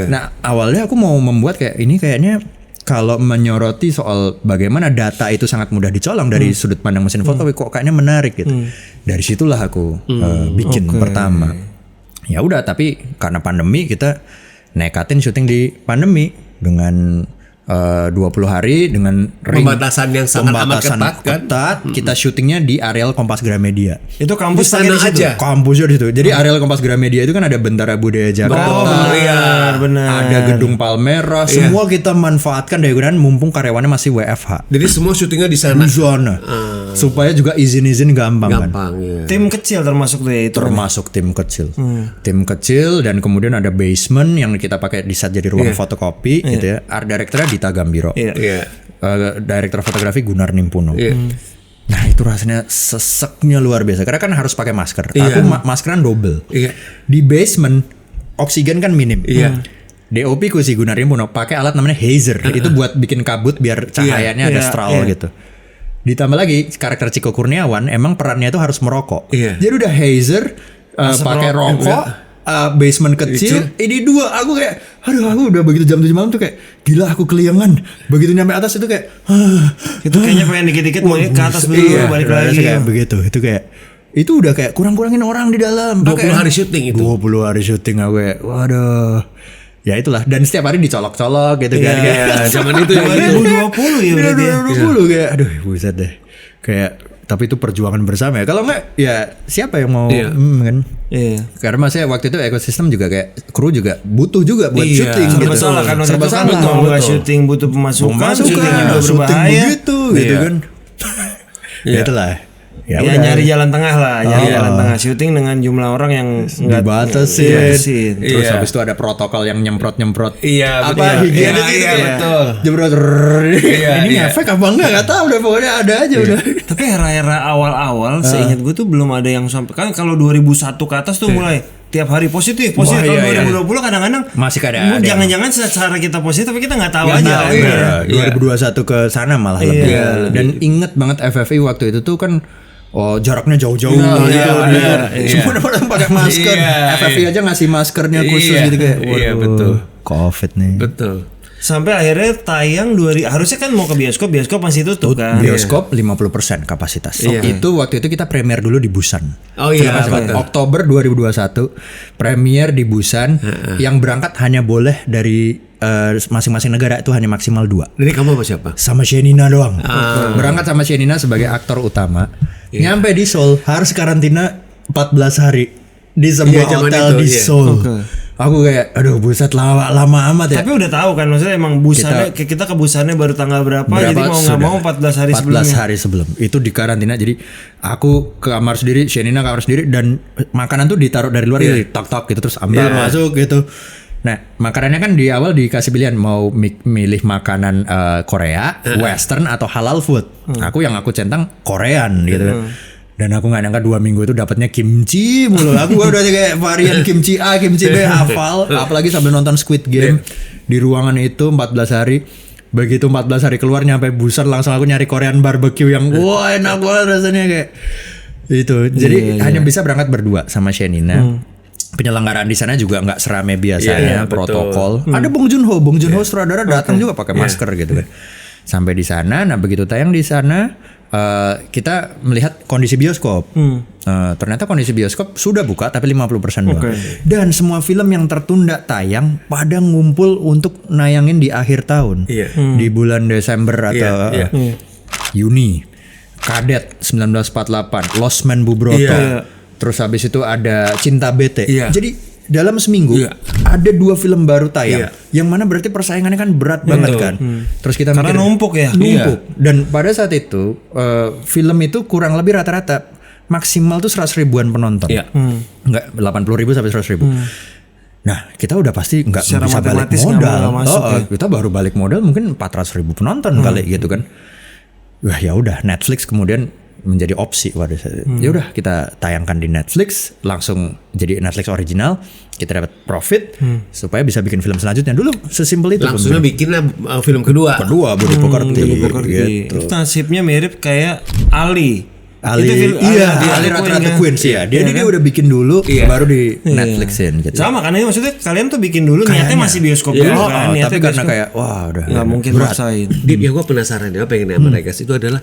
Nah awalnya aku mau membuat kayak ini kayaknya kalau menyoroti soal bagaimana data itu sangat mudah dicolong dari sudut pandang mesin foto, kok kayaknya menarik gitu. Dari situlah aku bikin pertama. Ya udah, tapi karena pandemi kita nekatin syuting di pandemi dengan 20 hari dengan Pembatasan yang sangat amat ketat, kan? Kita syutingnya di areal Kompas Gramedia. Itu kampus Di sana pakai di situ? aja. Kampusnya di situ. Jadi areal Kompas Gramedia itu kan ada Bentara Budaya Jakarta, benar. ada Gedung Palmerah, semua kita manfaatkan dari gunakan mumpung karyawannya masih WFH. Jadi semua syutingnya di sana. Di zona. Supaya juga izin-izin gampang kan. Gampang ya. Tim kecil termasuk tuh ya itu. Termasuk tim kecil. Tim kecil dan kemudian ada basement yang kita pakai di set jadi ruang fotokopi gitu ya. Art directornya Dita Gambiro. Iya. Director fotografi Gunar Nimpuno. Nah itu rasanya seseknya luar biasa karena kan harus pakai masker. Aku maskeran double. Di basement oksigen kan minim. DOP ku si Gunar Nimpuno pakai alat namanya hazer. Itu buat bikin kabut biar cahayanya ada strawl gitu. Ditambah lagi karakter Ciko Kurniawan emang perannya itu harus merokok. Jadi udah hazer, pakai rokok. Basement kecil, ini dua aku kayak, aduh aku udah begitu jam 7 malam tuh kayak gila aku keliangan. Begitu nyampe atas itu kayak, itu kayaknya pengen dikit-dikit mau ke atas dulu balik lagi. Kayak begitu, itu kayak itu udah kayak kurang-kurangin orang di dalam. 20 hari syuting itu. 20 hari syuting aku kayak, waduh. Ya itulah, dan setiap hari dicolok-colok gitu kan. Kayak Zaman itu ya. 2020 ya berarti ya. 2020 kayak, aduh buset deh. Kayak tapi itu perjuangan bersama ya. Kalau enggak ya siapa yang mau kan? Iya. Karena saya waktu itu ekosistem juga kayak kru juga butuh juga buat syuting Serba gitu. salah kan Serba salah. mau nggak syuting butuh pemasukan, syutingnya juga syuting berbahaya. begitu gitu kan. Ya itulah. Ya, udah. nyari jalan tengah lah, nyari jalan tengah syuting dengan jumlah orang yang nggak dibatasin. Terus habis itu ada protokol yang nyemprot-nyemprot. Iya, apa higienis gitu. betul. Jemprot. Ini efek apa enggak tahu udah pokoknya ada aja udah. Tapi era-era awal-awal seingat gue tuh belum ada yang sampai kan kalau 2001 ke atas tuh mulai tiap hari positif. Wah, Tahun 2020 kadang-kadang masih ada. Jangan-jangan secara kita positif tapi kita nggak tahu aja. 2021 ke sana malah lebih. Dan inget banget FFI waktu itu tuh kan jaraknya jauh-jauh gitu. Semua orang pakai masker. FFI aja ngasih maskernya khusus gitu kayak. Iya betul. Covid nih. Betul. Sampai akhirnya tayang harusnya kan mau ke bioskop masih tutup kan. Bioskop 50% kapasitas. Itu waktu itu kita premier dulu di Busan. Oh iya, Oktober 2021 premier di Busan. Yang berangkat hanya boleh dari masing-masing negara itu hanya maksimal 2. Jadi kamu sama siapa? Sama Shenina doang. Berangkat sama Shenina sebagai aktor utama. Nyampe di Seoul harus karantina 14 hari di sebuah hotel di Seoul. Aku kayak aduh buset lama amat ya. Tapi udah tahu kan maksudnya emang Busannya kita ke Busannya baru tanggal berapa jadi mau nggak mau 14 hari sebelumnya. 14 hari sebelum itu di karantina. Jadi aku ke kamar sendiri, Shenina ke kamar sendiri dan makanan tuh ditaruh dari luar gitu, tok gitu terus ambil masuk gitu. Nah makanannya kan di awal dikasih pilihan mau milih makanan Korea, Western atau halal food. Aku centang Korean gitu kan. Dan aku nggak nyangka 2 minggu itu dapatnya kimchi mulu. Aku udah kayak varian kimchi A, kimchi B hafal. Apalagi sambil nonton Squid Game di ruangan itu 14 hari. Begitu 14 hari keluar nyampe Busan langsung aku nyari Korean barbecue yang wah enak banget rasanya kayak itu. Jadi hanya bisa berangkat berdua sama Shenina. Penyelenggaraan di sana juga nggak serame biasanya, protokol. Ada Bong Joon-ho sutradara datang juga pakai masker gitu kan. Sampai di sana, nah begitu tayang di sana kita melihat kondisi bioskop. Ternyata kondisi bioskop sudah buka tapi 50% doang. Dan semua film yang tertunda tayang pada ngumpul untuk nayangin di akhir tahun. Di bulan Desember atau Juni. Kadet 1948, Lost Man Bubroto. Terus habis itu ada Cinta Bete. Jadi dalam seminggu ada 2 film baru tayang, yang mana berarti persaingannya kan berat banget kan. Terus kita karena numpuk ya. Dan pada saat itu film itu kurang lebih rata-rata maksimal tuh 100 ribuan penonton. Enggak 80.000 sampai 100.000. Nah kita udah pasti nggak bisa balik modal. Kita baru balik modal mungkin 400.000 penonton kali gitu kan. Wah ya udah Netflix kemudian menjadi opsi pada saat itu. Ya udah kita tayangkan di Netflix, langsung jadi Netflix original, kita dapat profit supaya bisa bikin film selanjutnya. Dulu sesimpel itu. Langsungnya bikinlah film kedua Budi Pekerti. Gitu. Itu nasibnya mirip kayak Ali Ali Ratu Queen sih ya. Dia udah bikin dulu baru di Netflixin gitu. Sama karena maksudnya kalian tuh bikin dulu niatnya masih bioskop dulu kan. Tapi karena kayak wah udah nggak mungkin maksain. Dip, yang gue penasaran ya pengen sama Regas itu adalah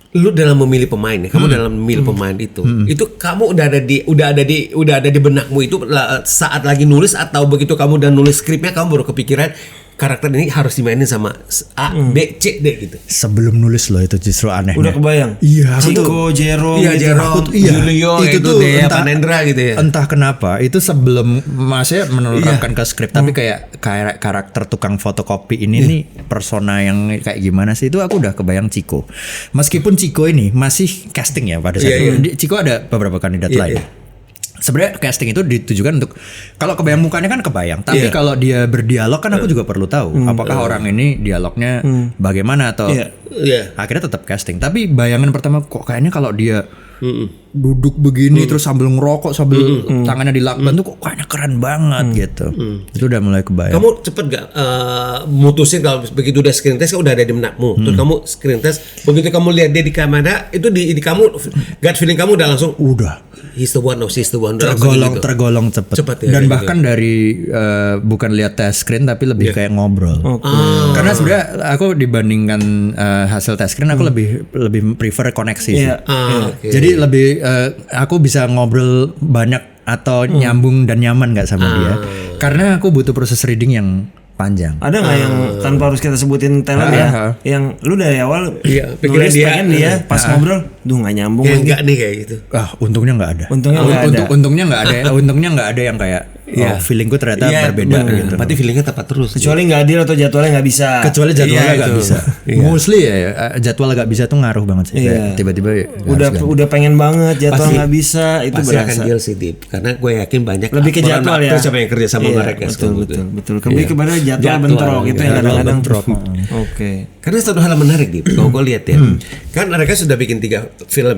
lu dalam memilih pemain ya, kamu dalam memilih pemain itu kamu udah ada di benakmu itu saat lagi nulis atau begitu kamu udah nulis skripnya kamu baru kepikiran karakter ini harus dimainin sama A, B, C, D gitu. Sebelum nulis loh itu justru aneh. Udah kebayang. Iya. Chico, Jero, Julio, itu tuh Dea Panendra gitu ya. Entah kenapa itu sebelum masnya menurunkan ke skrip tapi kayak karakter tukang fotokopi ini nih persona yang kayak gimana sih itu aku udah kebayang Chico. Meskipun Chico ini masih casting ya pada saat itu. Chico ada beberapa kandidat lain. Sebenarnya casting itu ditujukan untuk kalau kebayang mukanya kan kebayang, tapi kalau dia berdialog kan aku juga perlu tahu apakah orang ini dialognya bagaimana atau akhirnya tetap casting. Tapi bayangan pertama kok kayaknya kalau dia duduk begini terus sambil ngerokok sambil tangannya dilakban tuh kok kayaknya keren banget gitu. Itu udah mulai kebayang. Kamu cepet gak mutusin kalau begitu udah screen test udah ada di benakmu, terus kamu screen test begitu kamu lihat dia di kamera itu di kamu gut feeling kamu udah langsung he's the one, she's the one. Tergolong cepet ya, dan bahkan dari bukan lihat test screen tapi lebih kayak ngobrol. Karena sebenarnya aku dibandingkan hasil test screen aku lebih prefer koneksi sih. Jadi lebih aku bisa ngobrol banyak atau nyambung dan nyaman nggak sama dia. Karena aku butuh proses reading yang panjang. Ada nggak yang tanpa harus kita sebutin talent ya? Yang lu dari awal nulis pengen dia pas ngobrol, nggak nyambung. Enggak nih kayak gitu. Untungnya nggak ada. Untungnya nggak ada yang kayak feelingku ternyata berbeda gitu. Berarti feelingnya tepat terus. Kecuali nggak adil atau jadwalnya nggak bisa. Kecuali jadwalnya nggak bisa. Mostly ya jadwal nggak bisa tuh ngaruh banget sih. Tiba-tiba udah pengen banget jadwal nggak bisa itu pasti berasa. Akan deal sih Dip. Karena gue yakin banyak lebih ke jadwal ya. Siapa yang kerja sama mereka. Betul. Lebih kepada jadwal bentrok itu yang kadang-kadang bentrok. Oke. Karena satu hal menarik Dip. Kalau gue lihat ya, kan mereka sudah bikin 3 film,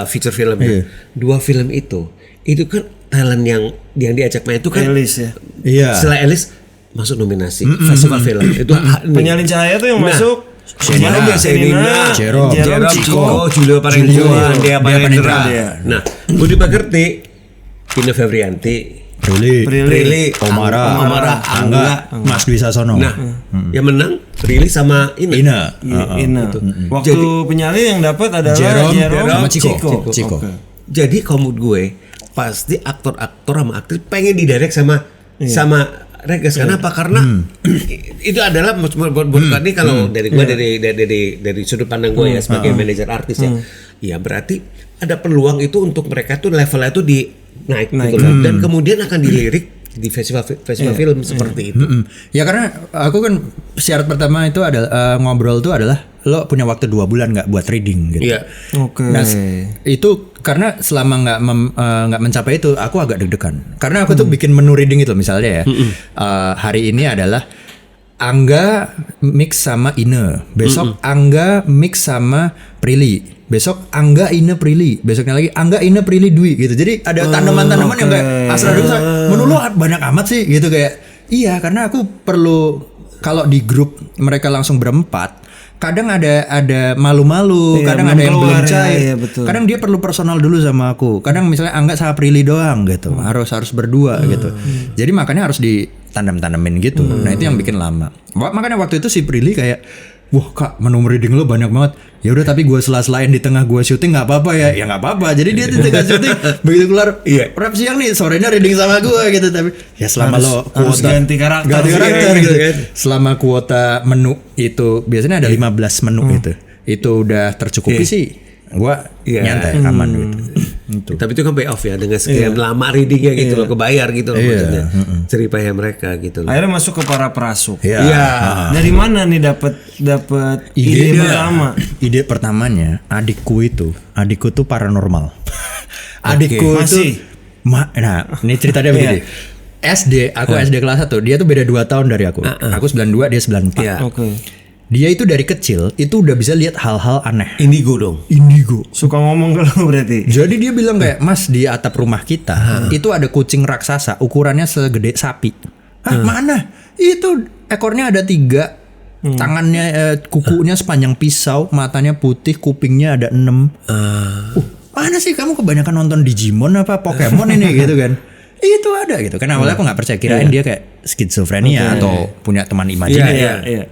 feature film. 2 film itu kan talent yang diajak main itu kan Elis ya. Iya. Setelah Elis masuk nominasi festival film itu Penyalin Cahaya tuh yang masuk Shenina, Jero, Chico, Julio Parengkuan, Dea Panendra. Nah, Budi Pekerti, Ine Febrianti, Prilly, Omara, Angga, Mas Dwi Sasono. Nah, yang menang Prilly sama Ina. Waktu penyalin yang dapat adalah Jerome sama Chico. Jadi kalau menurut gue pasti aktor-aktor sama aktris pengen didirect sama Regas. Kenapa? Karena itu adalah buat ini kalau dari gue dari sudut pandang gue ya sebagai manajer artis ya. Ya berarti ada peluang itu untuk mereka tuh levelnya tuh naik. Gitu loh. Dan kemudian akan dilirik di festival film seperti itu. Ya karena aku kan syarat pertama itu adalah ngobrol itu adalah lo punya waktu 2 bulan nggak buat reading gitu. Iya. Oke. Nah itu karena selama nggak mencapai itu aku agak deg-degan. Karena aku tuh bikin menu reading itu misalnya ya. Hari ini adalah Angga mix sama Ine. Besok Angga mix sama Prilly. Besok Angga Ine Prilly. Besoknya lagi Angga Ine Prilly Dwi gitu. Jadi ada tanaman-tanaman yang kayak asal dulu menu lo banyak amat sih gitu kayak. Iya karena aku perlu kalau di grup mereka langsung berempat. Kadang ada malu-malu, kadang ada yang belum cair. Kadang dia perlu personal dulu sama aku. Kadang misalnya Angga sama Prilly doang gitu. Harus berdua gitu. Jadi makanya harus ditandem-tandemin gitu. Nah, itu yang bikin lama. Makanya waktu itu si Prilly kayak, "Wah, Kak, menu reading lo banyak banget." Ya udah tapi gue sela-selain di tengah gue syuting nggak apa-apa ya. Ya nggak apa-apa. Jadi dia di tengah syuting begitu keluar, rap siang nih, sorenya reading sama gue gitu. Tapi ya selama harus ganti karakter gitu kan. Selama kuota menu itu biasanya ada 15 menu itu udah tercukupi sih. Gua nyantai aman gitu. Tapi itu kan pay off ya dengan sekian lama readingnya gitu loh, kebayar gitu loh maksudnya. Ceripaya mereka gitu loh. Akhirnya masuk ke para perasuk. Iya. Dari mana nih dapat ide pertama? Ide pertamanya adikku tuh paranormal. Adikku itu nah, ini ceritanya begini. Aku SD kelas 1, dia tuh beda 2 tahun dari aku. Aku 92, dia 94. Oke. Dia itu dari kecil itu udah bisa lihat hal-hal aneh. Indigo dong. Suka ngomong ke lu berarti. Jadi dia bilang kayak, "Mas, di atap rumah kita itu ada kucing raksasa ukurannya segede sapi." Mana? Itu ekornya ada 3, Tangannya kukunya sepanjang pisau, matanya putih, kupingnya ada 6. Mana sih kamu kebanyakan nonton Digimon apa Pokemon ini gitu kan? Itu ada gitu. Kan awalnya aku nggak percaya, kirain dia kayak skizofrenia atau punya teman imajiner.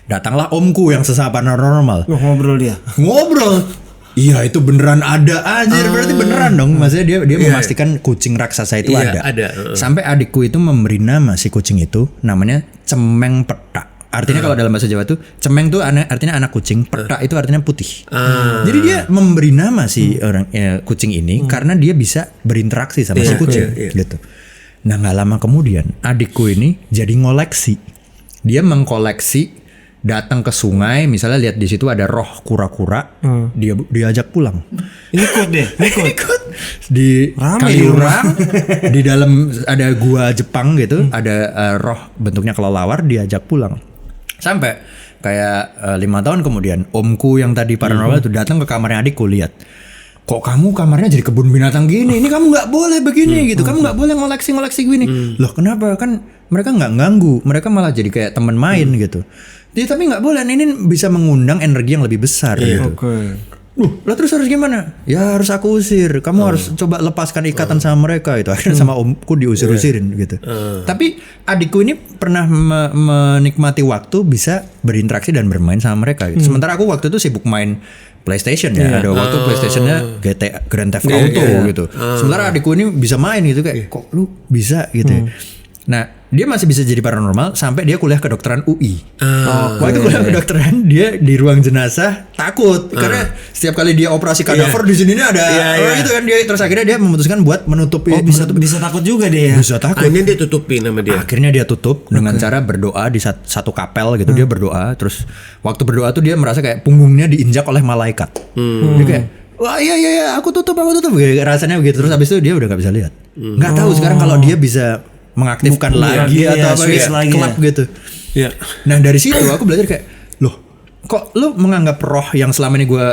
Datanglah omku yang sesama paranormal. Ngobrol dia. Ngobrol. Iya itu beneran ada anjir, berarti beneran dong. Maksudnya dia memastikan kucing raksasa itu ada. Sampai adikku itu memberi nama si kucing itu, namanya Cemeng Petak. Artinya kalau dalam bahasa Jawa tuh Cemeng tuh artinya anak kucing, Petak itu artinya putih. Jadi dia memberi nama si orang kucing ini karena dia bisa berinteraksi sama si kucing gitu. Nah nggak lama kemudian adikku ini jadi ngoleksi. Dia mengkoleksi, datang ke sungai, misalnya lihat di situ ada roh kura-kura, dia diajak pulang. Ikut deh, ikut di Kaliurang, di dalam ada gua Jepang gitu, ada roh bentuknya kelelawar, diajak pulang. Sampai kayak 5 tahun kemudian, omku yang tadi paranormal itu datang ke kamarnya adikku, lihat, kok kamu kamarnya jadi kebun binatang gini? Ini kamu nggak boleh begini gitu, kamu nggak boleh ngoleksi gini. Loh kenapa? Kan mereka nggak ganggu, mereka malah jadi kayak teman main gitu. Jadi tapi nggak boleh, ini bisa mengundang energi yang lebih besar gitu. Lah terus harus gimana? Ya harus aku usir. Kamu harus coba lepaskan ikatan sama mereka itu. Akhirnya sama omku diusir-usirin gitu. Tapi adikku ini pernah menikmati waktu bisa berinteraksi dan bermain sama mereka gitu. Sementara aku waktu itu sibuk main PlayStation ya. Ada waktu PlayStationnya GTA Grand Theft Auto gitu. Sementara adikku ini bisa main gitu kayak kok lu bisa gitu. Nah dia masih bisa jadi paranormal sampai dia kuliah kedokteran UI. Waktu kuliah kedokteran dia di ruang jenazah takut karena setiap kali dia operasi kadaver di sini ada gitu kan, dia terus akhirnya dia memutuskan buat menutupi. Bisa takut juga dia ya. Bisa takut. Akhirnya dia tutupin nama dia. Akhirnya dia tutup dengan cara berdoa di satu kapel gitu. Dia berdoa, terus waktu berdoa tuh dia merasa kayak punggungnya diinjak oleh malaikat. Dia kayak wah iya aku tutup rasanya begitu. Terus habis itu dia udah gak bisa lihat. Nggak tahu sekarang kalau dia bisa mengaktifkan lagi atau apa ya, klub gitu. Nah dari situ aku belajar kayak, loh kok lu menganggap roh yang selama ini gue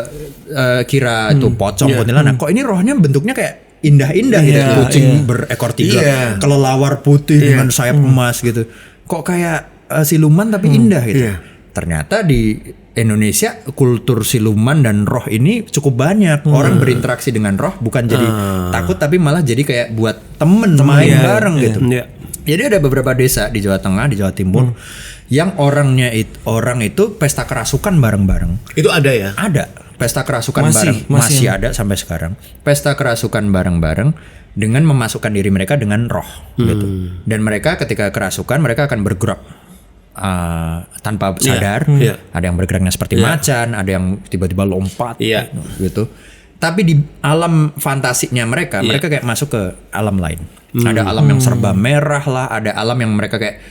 kira itu pocong kuntilanak, kok ini rohnya bentuknya kayak indah-indah gitu, kucing berekor 3, kelelawar putih dengan sayap emas gitu, kok kayak siluman tapi indah gitu. Ternyata di Indonesia kultur siluman dan roh ini cukup banyak. Orang berinteraksi dengan roh bukan jadi takut tapi malah jadi kayak buat temen main bareng gitu. Jadi ada beberapa desa di Jawa Tengah, di Jawa Timur yang orang itu pesta kerasukan bareng-bareng. Itu ada ya? Ada. Pesta kerasukan masih ada sampai sekarang. Pesta kerasukan bareng-bareng dengan memasukkan diri mereka dengan roh gitu. Dan mereka ketika kerasukan mereka akan bergerak tanpa sadar. Ada yang bergeraknya seperti macan, ada yang tiba-tiba lompat gitu. Tapi di alam fantasinya mereka kayak masuk ke alam lain. Ada alam yang serba merah lah, ada alam yang mereka kayak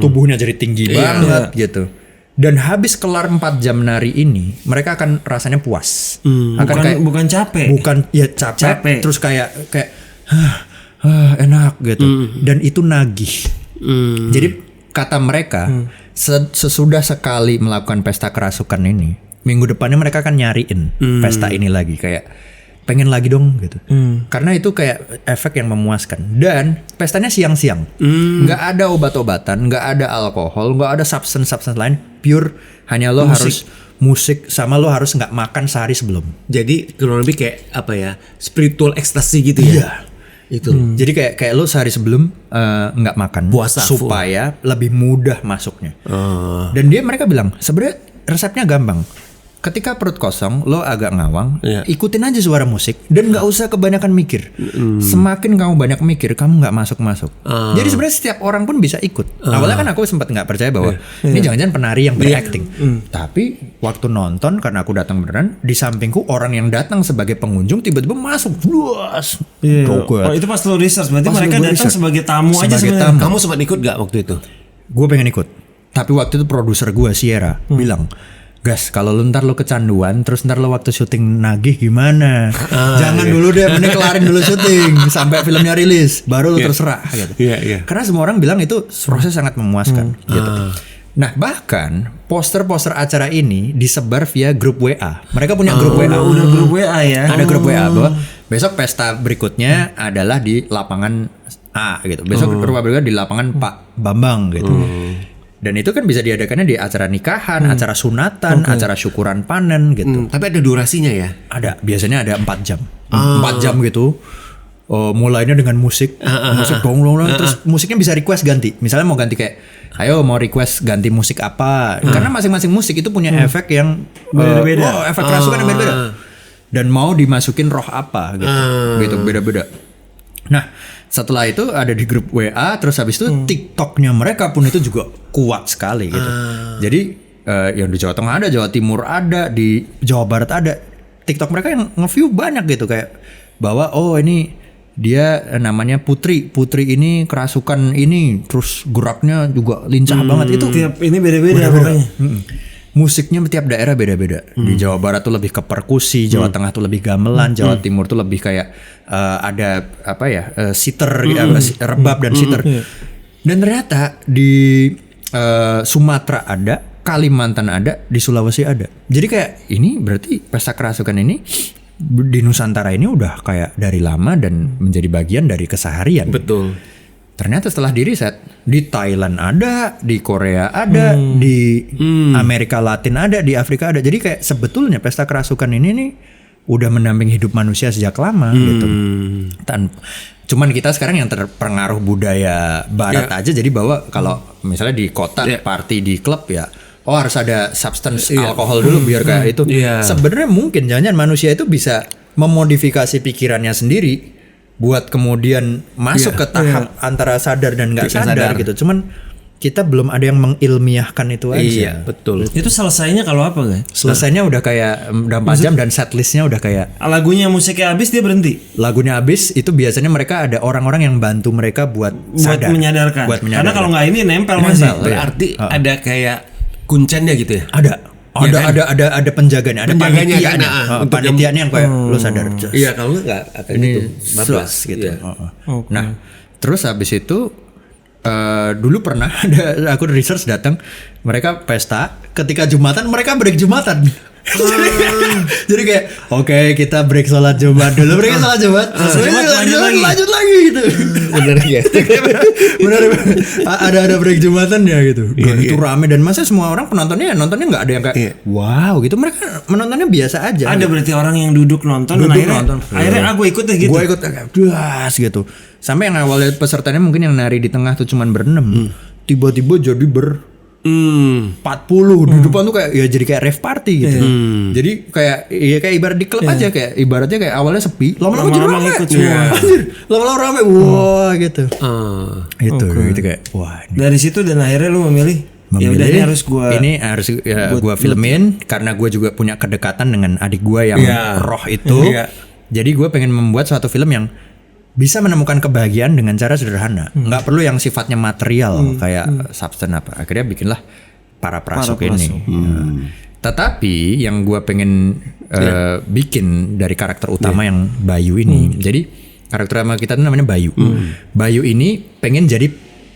tubuhnya jadi tinggi banget gitu. Dan habis kelar 4 jam nari ini, mereka akan rasanya puas. Bukan capek. Bukan ya capek. Terus kayak enak gitu. Dan itu nagih. Jadi kata mereka sesudah sekali melakukan pesta kerasukan ini, minggu depannya mereka akan nyariin pesta ini lagi, kayak pengen lagi dong gitu. Karena itu kayak efek yang memuaskan. Dan pestanya siang-siang, nggak ada obat-obatan, nggak ada alkohol, nggak ada substance lain, pure hanya lo harus musik sama lo harus nggak makan sehari sebelum. Jadi kurang lebih kayak apa ya, spiritual ekstasi gitu ya. Itu. Jadi kayak lo sehari sebelum nggak makan puasa supaya lebih mudah masuknya. Dan mereka bilang sebenarnya resepnya gampang. Ketika perut kosong, lo agak ngawang, ikutin aja suara musik dan nggak usah kebanyakan mikir. Semakin kamu banyak mikir, kamu nggak masuk. Jadi sebenarnya setiap orang pun bisa ikut. Awalnya kan aku sempat nggak percaya bahwa ini jangan-jangan penari yang berakting. Tapi waktu nonton, karena aku datang beneran, di sampingku orang yang datang sebagai pengunjung tiba-tiba masuk. Luas. Oh itu pas lo research, berarti mereka datang sebagai tamu aja sebenarnya. Kamu sempat ikut nggak waktu itu? Gue pengen ikut. Tapi waktu itu produser gue Sierra bilang, Gas, kalau lu ntar lu kecanduan, terus ntar lu waktu syuting nagih gimana? Jangan dulu deh, mending kelarin dulu syuting sampai filmnya rilis, baru lu terserah gitu. Karena semua orang bilang itu proses sangat memuaskan gitu. Nah bahkan poster-poster acara ini disebar via grup WA. Mereka punya grup WA. Udah grup WA ya. Ada grup WA bahwa besok pesta berikutnya adalah di lapangan A gitu. Besok rupa berikutnya di lapangan Pak Bambang gitu. Dan itu kan bisa diadakannya di acara nikahan, acara sunatan, acara syukuran panen gitu. Tapi ada durasinya ya? Ada, biasanya ada 4 jam. 4 jam gitu. Mulainya dengan musik dong, terus musiknya bisa request ganti. Misalnya mau ganti kayak, ayo mau request ganti musik apa? Karena masing-masing musik itu punya efek yang beda-beda. Efek kerasukan yang beda-beda. Dan mau dimasukin roh apa gitu. Gitu beda-beda. Nah, setelah itu ada di grup WA, terus habis itu TikToknya mereka pun itu juga kuat sekali gitu. Jadi yang di Jawa Tengah ada, Jawa Timur ada, di Jawa Barat ada. TikTok mereka yang nge-view banyak gitu kayak bahwa ini dia namanya Putri ini kerasukan ini, terus geraknya juga lincah banget itu. Tiap ini beda-beda pokoknya. Musiknya tiap daerah beda-beda. Di Jawa Barat tuh lebih ke perkusi, Jawa Tengah tuh lebih gamelan, Jawa Timur tuh lebih kayak ada apa ya, siter, rebab dan siter. Dan ternyata di Sumatera ada, Kalimantan ada, di Sulawesi ada. Jadi kayak ini berarti pesta kerasukan ini di Nusantara ini udah kayak dari lama dan menjadi bagian dari keseharian. Betul. Ternyata setelah di riset, di Thailand ada, di Korea ada, di Amerika Latin ada, di Afrika ada. Jadi kayak sebetulnya pesta kerasukan ini nih udah mendampingi hidup manusia sejak lama gitu. Cuman kita sekarang yang terpengaruh budaya barat aja, jadi bahwa kalau misalnya di kota party di klub ya, harus ada substance alkohol dulu biar kayak itu. Sebenarnya mungkin jangan manusia itu bisa memodifikasi pikirannya sendiri buat kemudian masuk ke tahap antara sadar dan nggak sadar gitu. Cuman kita belum ada yang mengilmiahkan itu aja. Iya, betul. Itu selesainya kalau apa guys? Selesainya udah kayak udah 4 jam dan setlistnya udah kayak lagunya, musiknya habis dia berhenti. Lagunya habis itu biasanya mereka ada orang-orang yang bantu mereka buat sadar, menyadarkan. Karena kalau nggak ini nempel masih. Berarti ada kayak kuncennya gitu ya? Ada penjaganya, ada panitianya. Panitianya yang kayak lo sadar. Iya, kalau nggak akan ini itu bablas gitu. Nah, terus habis itu dulu pernah ada aku research datang, mereka pesta ketika Jumatan, mereka break Jumatan. Jadi kayak oke, kita break sholat Jumat dulu, mereka sholat Jumat, lanjut lagi gitu. Bener ya. Bener. Ada break Jumatan ya gitu. Itu rame dan masa semua orang nontonnya nggak ada yang kayak wow gitu. Mereka menontonnya biasa aja. Ada berarti orang yang duduk nonton dan akhirnya aku ikut deh gitu. Gue ikut kayak das gitu. Sampai yang awalnya pesertanya mungkin yang nari di tengah tuh cuman ber-6. Tiba-tiba jadi 40 di depan tuh kayak ya jadi kayak rave party gitu. Jadi kayak ibarat di klub aja, kayak ibaratnya kayak awalnya sepi, lama-lama jadi rame. Lama-lama rame. Wah gitu. Itu kayak wah. Dari situ dan akhirnya lu memilih ya udah ini harus gua filmin karena gua juga punya kedekatan dengan adik gua yang roh itu. Jadi gua pengen membuat suatu film yang bisa menemukan kebahagiaan dengan cara sederhana, nggak perlu yang sifatnya material kayak substance apa. Akhirnya bikinlah Para Prasuk ini. Tetapi yang gue pengen bikin dari karakter utama yang Bayu ini. Jadi karakter utama kita itu namanya Bayu. Bayu ini pengen jadi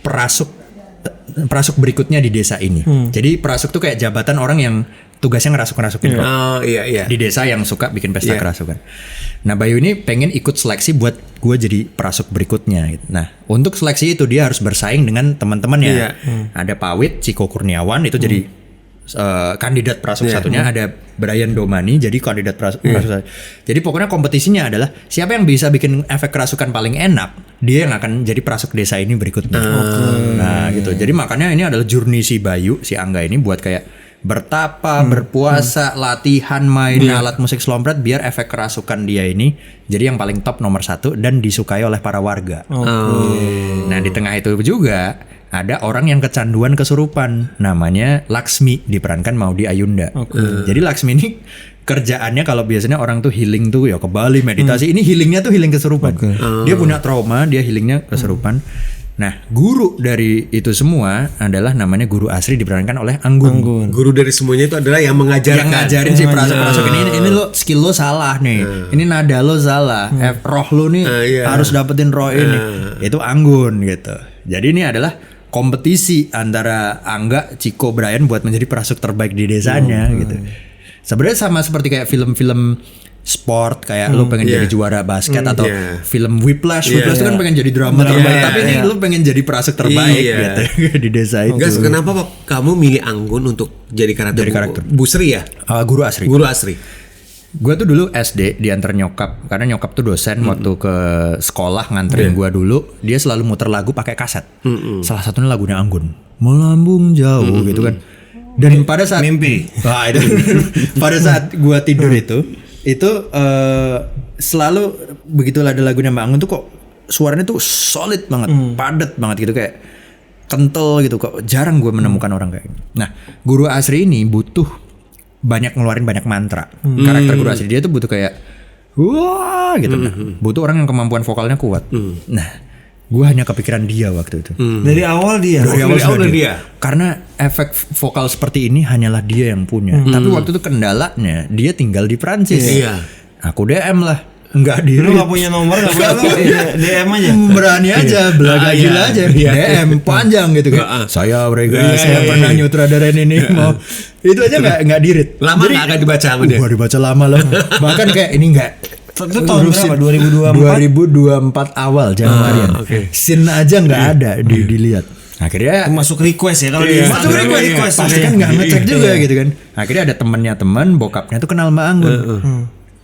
perasuk berikutnya di desa ini. Jadi perasuk tuh kayak jabatan orang yang tugasnya ngerasuk-ngerasukin di desa yang suka bikin pesta kerasukan. Nah, Bayu ini pengen ikut seleksi buat gue jadi perasuk berikutnya. Nah, untuk seleksi itu dia harus bersaing dengan teman-temannya. Ada Pawit, Ciko Kurniawan itu jadi kandidat perasuk satunya. Ada Brian Domani jadi kandidat perasuk. Jadi pokoknya kompetisinya adalah siapa yang bisa bikin efek kerasukan paling enak, dia yang akan jadi perasuk desa ini berikutnya. Nah, gitu. Jadi makanya ini adalah journey si Bayu, si Angga ini buat kayak bertapa, berpuasa, latihan main alat musik slompret biar efek kerasukan dia ini jadi yang paling top nomor 1 dan disukai oleh para warga. Nah, di tengah itu juga ada orang yang kecanduan kesurupan, namanya Laksmi, diperankan Maudy Ayunda. Jadi Laksmi ini kerjaannya kalau biasanya orang tuh healing tuh ya ke Bali meditasi, ini healingnya tuh healing kesurupan. Dia punya trauma, dia healingnya kesurupan. Nah, guru dari itu semua adalah namanya Guru Asri, diperankan oleh Anggun. Guru dari semuanya itu adalah yang mengajarkan. Yang ngajarin si perasuk-perasuk ini lo skill lo salah nih. Ini nada lo salah. Roh lo nih harus dapetin roh ini. Itu Anggun gitu. Jadi ini adalah kompetisi antara Angga, Ciko, Brian buat menjadi perasuk terbaik di desanya gitu. Sebenarnya sama seperti kayak film-film sport kayak lu pengen jadi juara basket atau film Whiplash itu kan pengen jadi drama terbaik, tapi ini lu pengen jadi perasuk terbaik gitu di desa itu. Gas, kenapa Pak kamu milih Anggun untuk jadi karakter Bu Sri ya? Guru Asri. Guru Asri. Gue tuh dulu SD diantar nyokap, karena nyokap tuh dosen waktu ke sekolah nganterin gue dulu, dia selalu muter lagu pakai kaset. Salah satunya lagunya Anggun, Melambung Jauh gitu kan. Dan pada saat mimpi, pada saat gue tidur itu selalu begitu ada lagunya Mbak Anggun tuh kok suaranya tuh solid banget, padat banget gitu, kayak kental gitu, kok jarang gue menemukan orang kayak gitu. Nah, Guru Asri ini butuh banyak ngeluarin banyak mantra. Karakter Guru Asri dia tuh butuh kayak wah gitu, butuh orang yang kemampuan vokalnya kuat. Nah, gue hanya kepikiran dia waktu itu. Dari awal dia. Dari awal dia. Karena efek vokal seperti ini hanyalah dia yang punya. Tapi waktu itu kendalanya dia tinggal di Prancis. Aku DM lah. Enggak di. Lu gak punya nomor, gak punya DM aja. Berani aja, belaga gila aja. DM panjang gitu kan. Saya Rega, saya pernah nyutradarain ini. Mau itu aja nggak dirit. Lama nggak akan dibaca sama dia. Gua dibaca lama loh. Bahkan kayak ini nggak. Itu tahun berapa? 2024 awal Januari. Scene aja nggak ada dilihat. Akhirnya masuk request ya kalau dia masuk request. Pasti kan nggak ngecek juga gitu kan. Akhirnya ada temennya teman, bokapnya tuh kenal Mbak Anggun.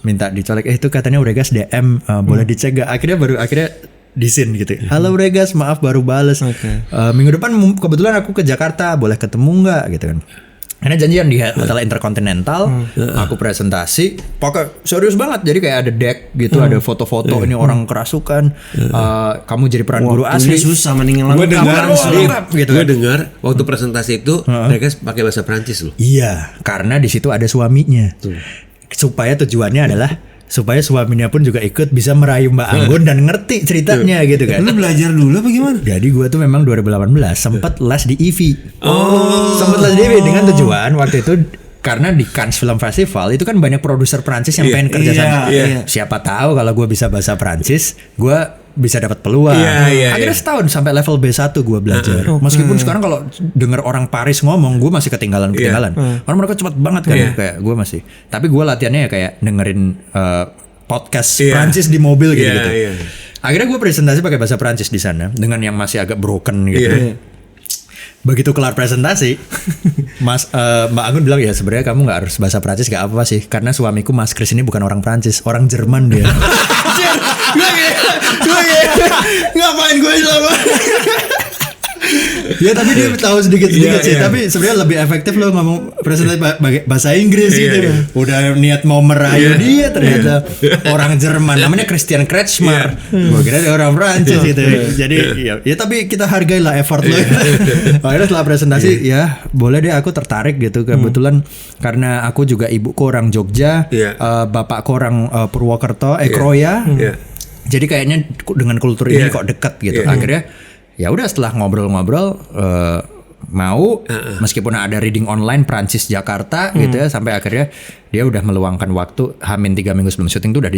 Minta dicolek, itu katanya Uregas DM, boleh dicek gak? Akhirnya di scene gitu. Halo Uregas, maaf baru bales. Minggu depan kebetulan aku ke Jakarta, boleh ketemu nggak gitu kan? Karena janjian di Hotel Intercontinental, aku presentasi, pokoknya serius banget. Jadi kayak ada deck gitu, ada foto-foto ini orang kerasukan. Kamu jadi peran Guru Asri. Susah mending lengkap. Gue dengar waktu presentasi itu Uregas pakai bahasa Prancis loh. Iya, karena di situ ada suaminya. Supaya tujuannya adalah supaya suaminya pun juga ikut bisa merayu Mbak Anggun dan ngerti ceritanya gitu kan. Lu belajar dulu apa gimana? Jadi gue tuh memang 2018 sempat les di IVI. Sempat les di IVI dengan tujuan waktu itu, karena di Cannes Film Festival itu kan banyak produser Prancis yang pengen kerja sama. Siapa tahu kalau gue bisa bahasa Prancis, gue bisa dapat peluang. Akhirnya setahun sampai level B1 gue belajar. Meskipun sekarang kalau denger orang Paris ngomong, gue masih ketinggalan. Karena mereka cepat banget kan, kayak gue masih. Tapi gue latihannya ya kayak dengerin podcast Prancis di mobil gitu. Akhirnya gue presentasi pakai bahasa Prancis di sana dengan yang masih agak broken gitu. Begitu kelar presentasi, Mbak Anggun bilang, ya sebenarnya kamu nggak harus bahasa Prancis, nggak apa-apa sih, karena suamiku Mas Kris ini bukan orang Prancis, orang Jerman dia. Ngapain gue selama? Ya tapi dia tahu sedikit-sedikit sih. Tapi sebenarnya lebih efektif lo ngomong presentasi bahasa Inggris gitu. Udah niat mau merayu dia, ternyata orang Jerman, namanya Christian Kretschmar. Gue kira dia orang Prancis gitu. Jadi ya tapi kita hargailah effort lo. Akhirnya setelah presentasi, ya boleh deh, aku tertarik gitu. Kebetulan karena aku juga ibuku orang Jogja, bapakku orang Purwokerto, Kroya. Jadi kayaknya dengan kultur ini kok dekat gitu. Akhirnya ya udah, setelah ngobrol-ngobrol mau meskipun ada reading online Prancis Jakarta gitu ya, sampai akhirnya dia udah meluangkan waktu Hamin 3 minggu sebelum syuting tuh udah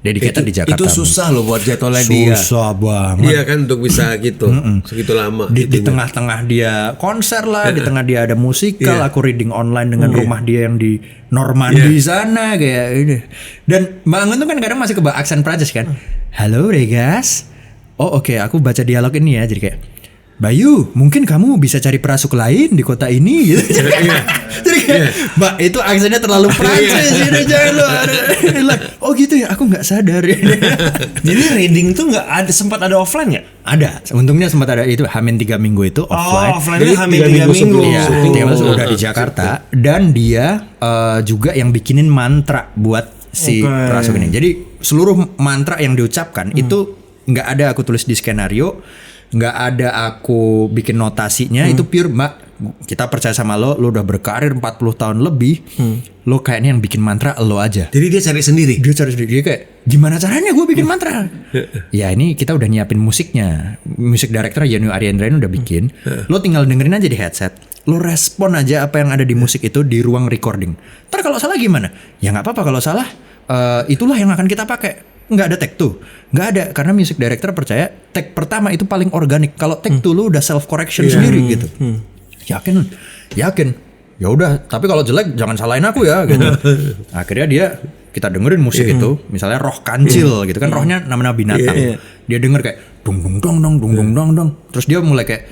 dedicated di Jakarta. Itu susah loh buat jadwalnya dia. Susah banget. Iya kan, untuk bisa gitu segitu lama. Di tengah-tengah dia konser lah, di tengah dia ada musikal, aku reading online dengan rumah dia yang di Normandi sana kayak ini. Dan Mbak Anggun tuh kan kadang masih kebak aksen Prancis kan. Halo Regas. Oh oke, aku baca dialog ini ya, jadi kayak Bayu, mungkin kamu bisa cari perasuk lain di kota ini gitu. Jadi kayak, Mbak, itu aksennya terlalu Prancis ini, jangan lu. Oh gitu ya, aku nggak sadar. Jadi reading tuh nggak ada, sempat ada offline nggak? Ada, untungnya sempat ada itu Hamin 3 minggu itu offline. Offline-nya Hamin 3 minggu. Iya, udah di Jakarta. Dan dia juga yang bikinin mantra buat si perasuk ini. Jadi seluruh mantra yang diucapkan itu nggak ada aku tulis di skenario, nggak ada aku bikin notasinya, itu pure Mbak, kita percaya sama lo udah berkarir 40 tahun lebih, lo kayaknya yang bikin mantra lo aja. Jadi dia cari sendiri. Dia kayak, gimana caranya gue bikin mantra? Ya ini kita udah nyiapin musiknya, musik director Yanu Ariendrain udah bikin, lo tinggal dengerin aja di headset, lo respon aja apa yang ada di musik itu di ruang recording. Ntar kalau salah gimana? Ya nggak apa-apa kalau salah, itulah yang akan kita pakai. Nggak ada take 2, nggak ada, karena music director percaya take pertama itu paling organik. Kalau take 2 lu udah self correction sendiri gitu. Yakin. Ya udah, tapi kalau jelek jangan salahin aku ya gitu. Akhirnya dia kita dengerin musik itu, misalnya roh kancil gitu kan, rohnya nama-nama binatang. Dia denger kayak dung dung dong dong dung dung dong dong. Terus dia mulai kayak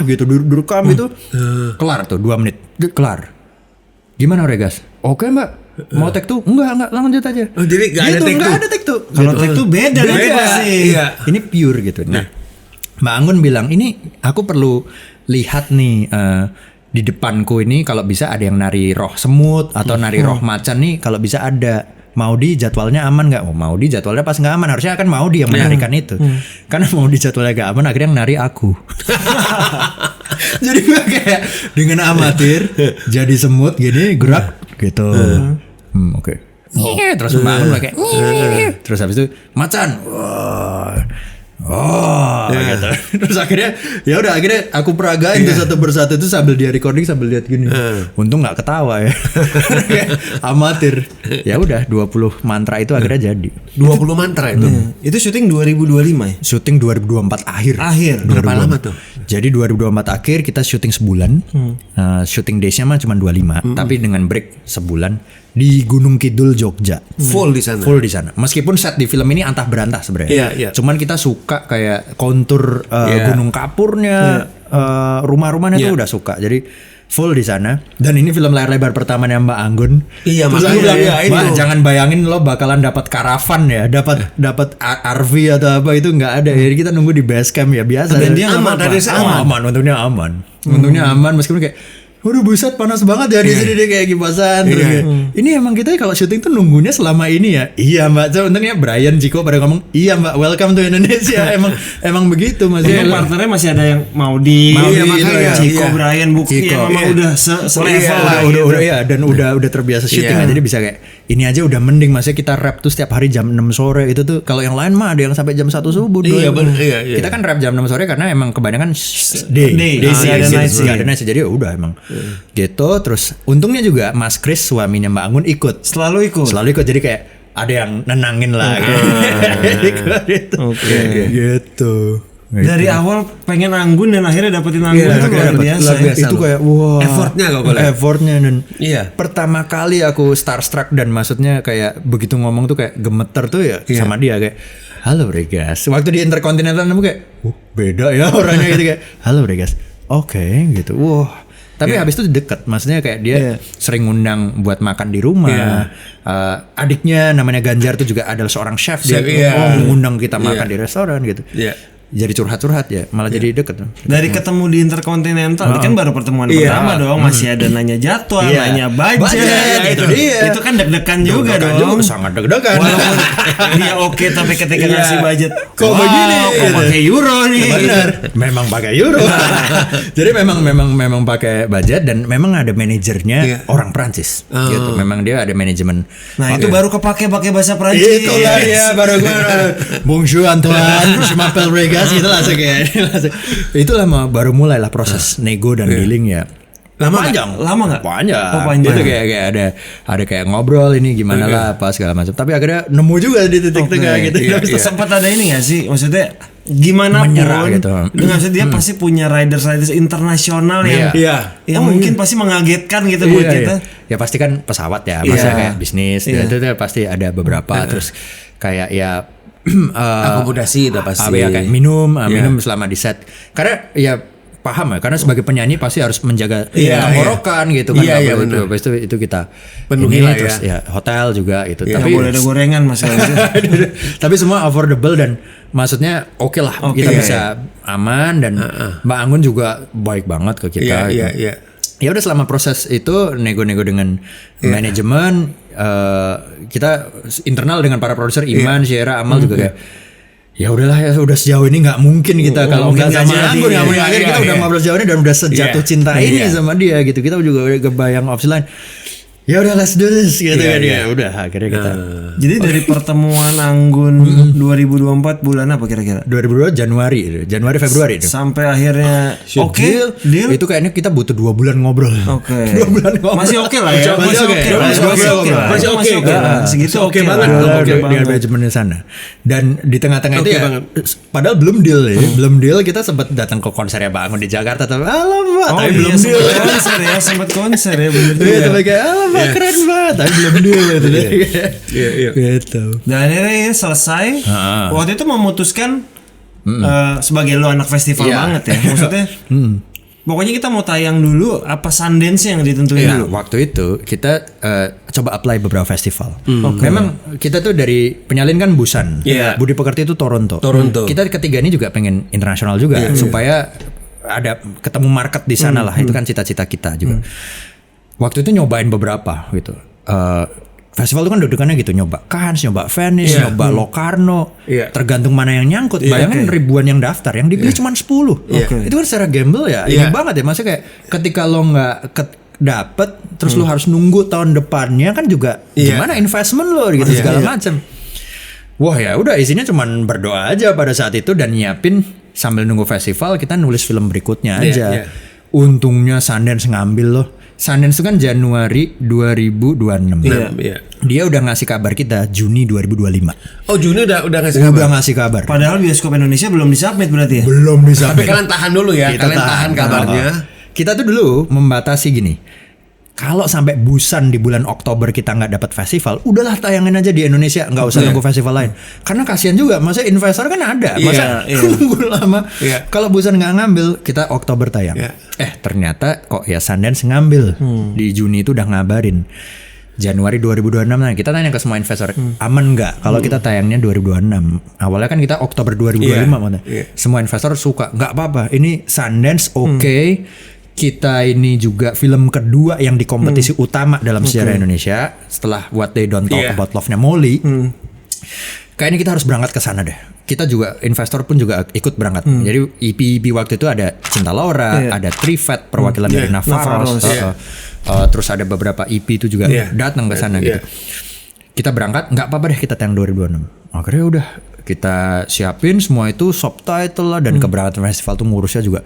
gitu direkam itu. Kelar tuh 2 menit. Kelar. Gimana Regas? Oke Mbak. Mau take tuh? Enggak, lanjut aja. Oh, jadi enggak ada take Enggak ada take tuh. Kalau take tuh beda nanti pasti. Iya. Ini pure gitu. Nah, Mbak Anggun bilang, ini aku perlu lihat nih di depanku ini kalau bisa ada yang nari roh semut atau nari roh macan nih, kalau bisa ada. Maudi jadwalnya aman nggak? Oh, Maudi jadwalnya pas nggak aman. Harusnya kan Maudi yang menarikan itu. Karena Maudi jadwalnya nggak aman, akhirnya yang nari aku. Jadi gue kayak dengan amatir jadi semut gini gerak gitu. Oke. Terus bangun kayak terus habis itu macan. Gitu. Terus akhirnya ya udah akhirnya aku peragain tuh satu persatu itu sambil dia recording sambil lihat gini. Untung nggak ketawa ya. Amatir. Ya udah 20 mantra itu akhirnya jadi. 20 mantra itu. Itu syuting 2025 ya? Syuting 2024 akhir. Berapa lama tuh? Jadi 2024 akhir kita syuting sebulan. Syuting days-nya mah cuma 25, tapi dengan break sebulan di Gunung Kidul Jogja. Full di sana. Full di sana. Meskipun set di film ini antah berantah sebenarnya. Iya. Cuman kita suka kayak kontur gunung kapurnya, rumah-rumahnya tuh udah suka. Jadi full di sana. Dan ini film layar lebar pertamanya Mbak Anggun. Iya, Terus makanya aku bilang, ya, Mbak, itu. jangan bayangin lo bakalan dapat karavan ya, dapat RV atau apa itu nggak ada. Jadi kita nunggu di base camp ya biasa. Dan dia aman, nggak apa-apa. aman, untungnya aman. Untungnya aman meskipun kayak waduh buset panas banget ya di sini dia kayak kipasan terus kayak, ini emang kita kalau syuting tuh nunggunya selama ini ya. Iya Mbak, so, untungnya Brian Jiko pada ngomong, iya Mbak, welcome to Indonesia. emang begitu Mas. Untung partnernya masih ada yang Maudi, Ciko, Brian, Buki yang memang udah selevel lah. Udah ya, dan udah terbiasa syuting jadi bisa kayak ini aja udah mending. Maksudnya kita rap tuh setiap hari jam 6 sore itu tuh. Kalau yang lain mah ada yang sampai jam 1 subuh. Iya, bener, iya. Kita kan rap jam 6 sore karena emang kebanyakan Day, nggak ada night, jadi ya udah emang gitu. Terus untungnya juga Mas Chris suaminya Mbak Anggun ikut. Selalu ikut Jadi kayak ada yang nenangin lah gitu. Oke. Gitu. Dari awal pengen Anggun dan akhirnya dapetin Anggun itu luar biasa. Itu kayak wah. Effortnya kok boleh. Effortnya dan Iya. pertama kali aku starstruck dan maksudnya kayak begitu ngomong tuh kayak gemeter tuh ya sama dia kayak halo Regas. Waktu di Intercontinental nemu kayak beda ya orangnya gitu kayak halo Regas. Oke gitu. Wah. Tapi habis itu deket, maksudnya kayak dia sering ngundang buat makan di rumah. Adiknya namanya Ganjar tuh juga adalah seorang chef, dia ngundang kita makan di restoran gitu. Jadi curhat-curhat ya, malah jadi deket. Dari ketemu di Intercontinental, ini kan baru pertemuan pertama dong, masih ada nanya jadwal, nanya budget, itu dia. Itu kan deg-degan juga dong. Sangat deg-degan. Walaupun dia oke, tapi ketika ngasih budget, kok begini? Kok pakai euro nih? Benar, memang pakai euro. Jadi memang pakai budget dan memang ada manajernya orang Prancis. Gitu. Memang dia ada manajemen. Nah itu baru kepake pakai bahasa Prancis. Itulah ya baru gue Bonjour Antoine, je m'appelle Regas gitu langsung kayak. Itulah baru mulailah proses nego dan dealing ya. Lama nggak? Panjang. Oh, panjang. Itu kayak ada kayak ngobrol ini gimana lah apa segala macam. Tapi akhirnya nemu juga di titik tengah gitu. Sempat ada ini nggak sih? Maksudnya gimana menyerah pun, gitu. Maksudnya dia pasti punya riders internasional yang mungkin pasti mengagetkan gitu buat kita. Ya pasti kan pesawat ya, masa kayak bisnis itu pasti ada beberapa terus kayak ya akomodasi udah pasti. Ya, kayak minum selama di set. Karena ya paham ya, karena sebagai penyanyi pasti harus menjaga tenggorokan gitu kan. Habis itu kita penuhi lah terus ya hotel juga itu. Tapi boleh ada gorengan masalah itu. Tapi semua affordable dan maksudnya oke lah kita bisa aman dan Mbak Anggun juga baik banget ke kita. Ya udah selama proses itu nego-nego dengan manajemen, kita internal dengan para produser Iman, Sierra, Amal juga kayak ya udahlah ya udah sejauh ini nggak mungkin kita kalau nggak sama Anggun akhirnya kita udah ngobrol sejauh ini dan udah sejatuh cinta ini sama dia gitu. Kita juga udah kebayang opsi lain. ya udah let's do this gitu kan ya. Udah akhirnya kita. Jadi dari pertemuan Anggun 2024 bulan apa kira-kira? 2022 Januari Februari itu. Sampai akhirnya oke, deal. Itu kayaknya kita butuh 2 bulan ngobrol. Oke. 2 bulan ngobrol. Masih oke lah ya. Masih oke. Masih oke. Segitu oke banget. Oke Di manajemen sana. Dan di tengah-tengah itu ya padahal belum deal ya. Belum deal kita sempat datang ke konsernya Bangun di Jakarta tapi alamak tapi belum deal. Sempat konser ya bener Iya, juga. tapi kayak alamak keren banget tapi belum deal gitu deh. Iya. Gitu. Dan akhirnya selesai. Waktu itu memutuskan sebagai lo anak festival Iya. banget ya. Maksudnya pokoknya kita mau tayang dulu apa Sundance yang ditentuin Iya, dulu. waktu itu kita coba apply beberapa festival. Memang kita tuh dari penyalin kan Busan, Iya. Budi Pekerti itu Toronto. Kita ketiga ini juga pengen internasional juga supaya ada ketemu market di sana lah. Itu kan cita-cita kita juga. Waktu itu nyobain beberapa gitu. Festival itu kan deg-degannya gitu, nyoba Cannes, nyoba Venice, nyoba Locarno, tergantung mana yang nyangkut. Bayangin ribuan yang daftar, yang dipilih cuma 10. Itu kan secara gamble ya, ini banget ya. Maksudnya kayak ketika lo nggak dapet, terus lo harus nunggu tahun depannya kan juga gimana investment lo gitu segala macam. Wah ya udah isinya cuman berdoa aja pada saat itu dan nyiapin sambil nunggu festival kita nulis film berikutnya aja. Untungnya Sundance ngambil loh. Sundance itu kan Januari 2026. Dia udah ngasih kabar kita Juni 2025. Oh Juni udah ngasih kabar. Udah ngasih kabar. Padahal bioskop Indonesia belum disubmit berarti ya? Belum bisa. Tapi kalian tahan dulu ya. Kalian tahan kabarnya. Kita tuh dulu membatasi gini. Kalau sampai Busan di bulan Oktober kita nggak dapat festival, udahlah tayangin aja di Indonesia, nggak usah nunggu festival lain. Karena kasihan juga, maksudnya investor kan ada, masa nunggu lama. Kalau Busan nggak ngambil, kita Oktober tayang. Ternyata kok ya Sundance ngambil di Juni itu udah ngabarin. Januari 2026 nah kita tanya ke semua investor aman nggak kalau kita tayangnya 2026. Awalnya kan kita Oktober 2025 semua investor suka nggak apa-apa ini Sundance oke. Kita ini juga film kedua yang di kompetisi utama dalam sejarah Indonesia setelah What They Don't Talk About Love-nya Molly. Kayaknya kita harus berangkat ke sana deh. Kita juga investor pun juga ikut berangkat. Jadi EP waktu itu ada Cinta Laura, ada Trivet perwakilan dari Navarros. Terus ada beberapa EP itu juga datang ke sana gitu. Kita berangkat, nggak apa-apa deh kita tayang 2026. Akhirnya udah kita siapin semua itu subtitle lah dan keberangkatan festival tuh ngurusnya juga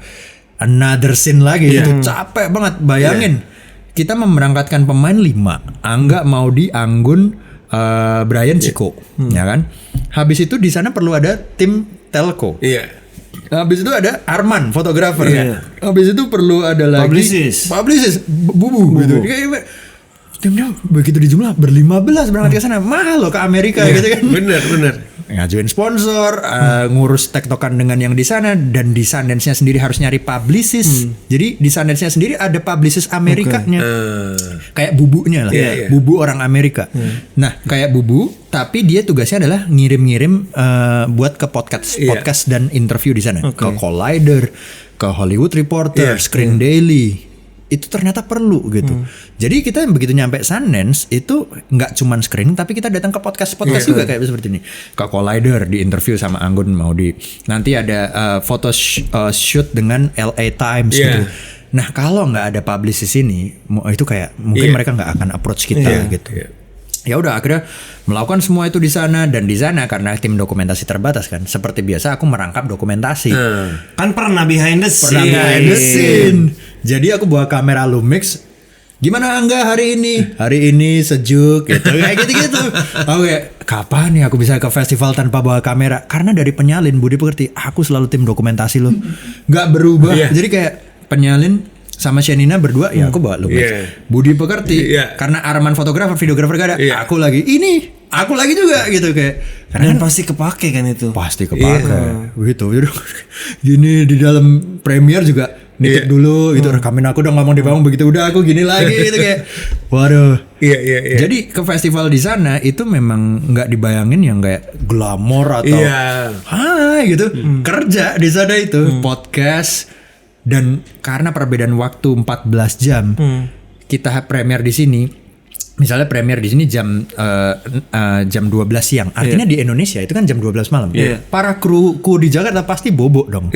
another scene lagi itu capek banget bayangin kita memberangkatkan pemain 5 Angga Maudi Anggun Brian Ciko ya kan habis itu di sana perlu ada tim telco habis itu ada Arman fotografer habis itu perlu ada lagi publicist bubu gitu timnya begitu dijumlah ber-15 berangkat ke sana mahal loh ke Amerika gitu kan bener ngajuin sponsor, ngurus tektokan dengan yang di sana dan di Sundance-nya sendiri harus nyari publicist. Jadi di Sundance-nya sendiri ada publicist Amerikanya. Kayak bubunya lah. Bubu orang Amerika. Nah, kayak bubu tapi dia tugasnya adalah ngirim-ngirim buat ke podcast dan interview di sana. Ke Collider, ke Hollywood Reporter, Screen Daily. Itu ternyata perlu gitu. Jadi kita begitu nyampe Sundance itu nggak cuman screening tapi kita datang ke podcast juga kayak seperti ini. Ke Collider di interview sama Anggun Maudi. Nanti ada foto shoot dengan LA Times gitu. Nah kalau nggak ada publicist ini, itu kayak mungkin mereka nggak akan approach kita gitu. Ya udah akhirnya melakukan semua itu di sana dan di sana karena tim dokumentasi terbatas kan. Seperti biasa aku merangkap dokumentasi. Kan pernah behind the scene. Jadi aku bawa kamera Lumix. Gimana Angga hari ini? Hari ini sejuk gitu. Kayak gitu-gitu. Oke, kapan nih aku bisa ke festival tanpa bawa kamera? Karena dari penyalin Budi Pekerti, aku selalu tim dokumentasi loh. Gak berubah. Jadi kayak penyalin sama Shenina berdua ya aku bawa Lumix. Budi Pekerti karena Arman fotografer, videografer gak ada. Aku lagi juga gitu kayak. Karena Dan pasti kepake kan itu. Pasti kepake. Gitu. Gini di dalam Premiere juga nitip dulu gitu rekamin aku udah ngomong di panggung begitu udah aku gini lagi gitu kayak waduh. Jadi ke festival di sana itu memang nggak dibayangin yang kayak glamor atau hai gitu. Kerja di sana itu podcast. Dan karena perbedaan waktu 14 jam, kita premier di sini. Misalnya premier di sini jam 12 siang. Artinya di Indonesia itu kan jam 12 malam. Para kruku di Jakarta pasti bobo dong.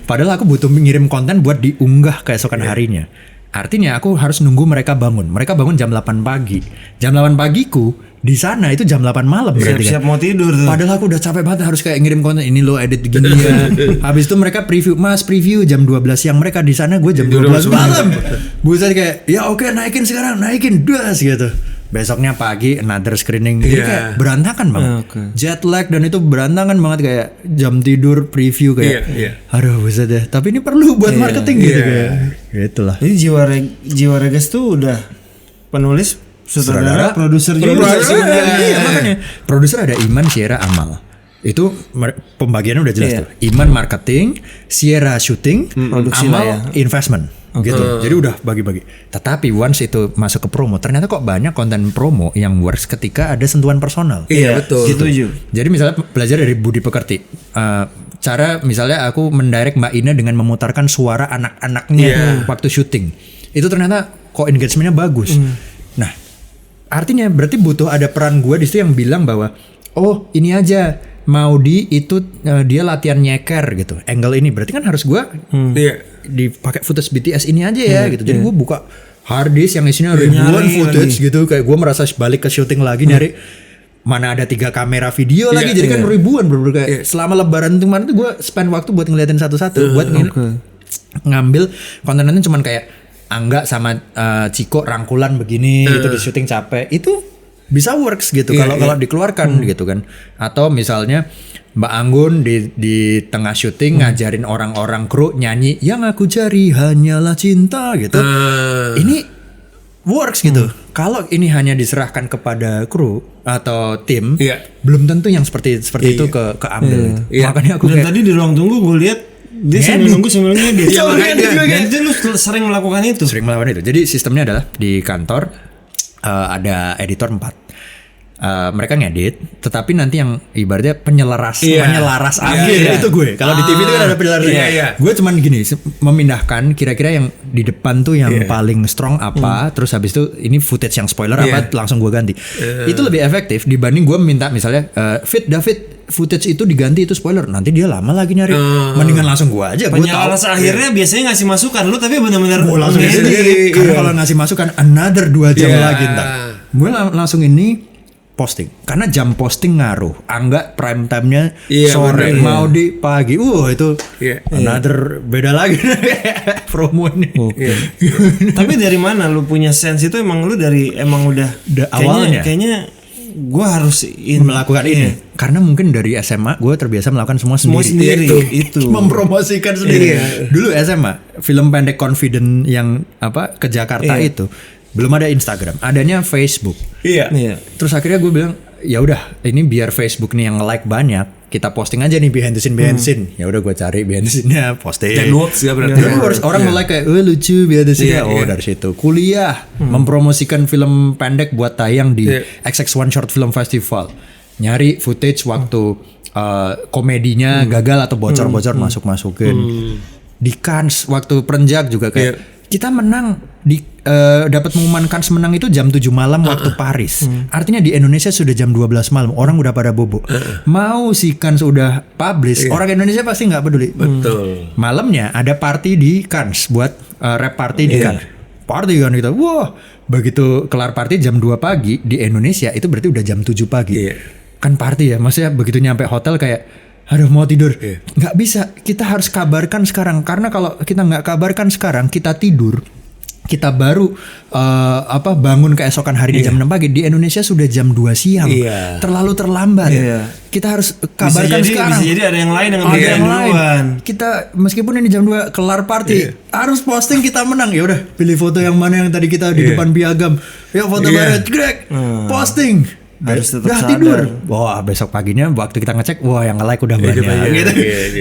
Padahal aku butuh ngirim konten buat diunggah keesokan harinya. Artinya aku harus nunggu mereka bangun. Mereka bangun jam 8 pagi. Jam 8 pagiku di sana itu jam 8 malam berarti Siap-siap kan. mau tidur tuh. Padahal aku udah capek banget harus kayak ngirim konten ini lo edit gini ya. Habis itu mereka preview jam 12 siang, mereka di sana, gue jam 12 malam. Buset kayak ya oke, naikin sekarang, naikin das gitu. Besoknya pagi another screening. Jadi kayak berantakan banget. Jet lag dan itu berantakan banget, kayak jam tidur preview kayak. Aduh buset deh. Tapi ini perlu buat marketing gitu kayak. Gitulah. Jadi Jiwa Regas tuh udah penulis, sutradara, produser juga. Iya makanya. Produser ada Iman, Sierra, Amal. Itu pembagiannya udah jelas tuh. Iman marketing, Sierra shooting, Produksi Amal lah ya. investment. Gitu. Jadi udah bagi-bagi. Tetapi once itu masuk ke promo, ternyata kok banyak konten promo yang works ketika ada sentuhan personal. Iya, betul. Setuju. Jadi misalnya belajar dari Budi Pekerti. Cara misalnya aku mendirect Mbak Ina dengan memutarkan suara anak-anaknya waktu syuting. Itu ternyata kok engagementnya bagus. Nah, artinya berarti butuh ada peran gue di situ yang bilang bahwa oh ini aja mau itu dia latihan nyeker gitu. Angle ini berarti kan harus gue dipakai footage BTS ini aja ya gitu. Jadi gue buka hard disk yang isinya ribuan footage gitu, kayak gue merasa balik ke syuting lagi nyari mana ada 3 kamera video lagi, jadi kan ribuan bener-bener kayak selama lebaran kemarin tuh gue spend waktu buat ngeliatin satu-satu buat ngambil kontennya cuman kayak Angga sama Ciko rangkulan begini gitu di syuting capek, itu bisa works gitu kalau dikeluarkan gitu kan. Atau misalnya Mbak Anggun di tengah syuting ngajarin orang-orang kru nyanyi yang aku cari hanyalah cinta gitu. Ini works gitu. Kalau ini hanya diserahkan kepada kru atau tim, belum tentu yang seperti itu keambil gitu. Makanya aku Dan tadi di ruang tunggu gue lihat dia sambil nunggu sambil ngedit. Dan itu lu sering melakukan itu. Sering melakukan itu. Jadi sistemnya adalah di kantor ada editor 4. Mereka ngedit, tetapi nanti yang ibaratnya penyelaras akhir itu gue. Kalau di TV itu kan ada penyelaras. Gue cuman gini, memindahkan kira-kira yang di depan tuh yang paling strong apa, terus habis itu ini footage yang spoiler apa, langsung gue ganti. Itu lebih efektif dibanding gue minta misalnya David footage itu diganti, itu spoiler, nanti dia lama lagi nyari. Mendingan langsung gue aja. Penyelaras akhirnya biasanya ngasih masukan, lu tapi benar-benar langsung sendiri. Karena kalau ngasih masukan another 2 jam lagi ntar. Gue langsung ini posting, karena jam posting ngaruh. Anggap prime time-nya sore, mau di pagi. Itu another beda lagi promo ini. Tapi dari mana lu punya sense itu? Emang lu emang udah awalnya kayaknya gue harus melakukan ini. Karena mungkin dari SMA gue terbiasa melakukan semua sendiri. Itu mempromosikan sendiri. Dulu SMA film pendek confident yang ke Jakarta itu belum ada Instagram, adanya Facebook. Terus akhirnya gue bilang, ya udah, ini biar Facebook nih yang nge-like banyak, kita posting aja nih behind the scene. Ya udah gue cari behind the scene-nya, posting. Dan works ya berarti. Orang nge-like kayak, lucu behind the scene-nya. Dari situ. Kuliah, mempromosikan film pendek buat tayang di XX1 Short Film Festival. Nyari footage waktu komedinya gagal atau bocor-bocor masuk-masukin. Di Cannes waktu Perenjak juga kayak kita menang dapat pengumuman Cannes menang itu jam 7 malam waktu Paris. Artinya di Indonesia sudah jam 12 malam, orang udah pada bobo. Mau si Cannes udah publish, orang Indonesia pasti nggak peduli. Betul. Malamnya ada party di Cannes buat rap party di Cannes. Party kan kita. Wah, begitu kelar party jam 2 pagi di Indonesia itu berarti udah jam 7 pagi. Kan party ya, maksudnya begitu nyampe hotel kayak aduh mau tidur, nggak bisa, kita harus kabarkan sekarang, karena kalau kita nggak kabarkan sekarang, kita tidur, kita baru bangun keesokan hari di jam 6 pagi, di Indonesia sudah jam 2 siang, terlalu terlambat. Kita harus kabarkan sekarang. Bisa jadi ada yang lain yang lebih duluan. Kita meskipun ini jam 2 kelar party, harus posting kita menang. Ya udah, pilih foto yang mana yang tadi kita di depan piagam, ya foto banget, posting. Harus tetap udah sadar. Tidur. Wah, besok paginya waktu kita ngecek, wah yang nge-like udah banyak gitu.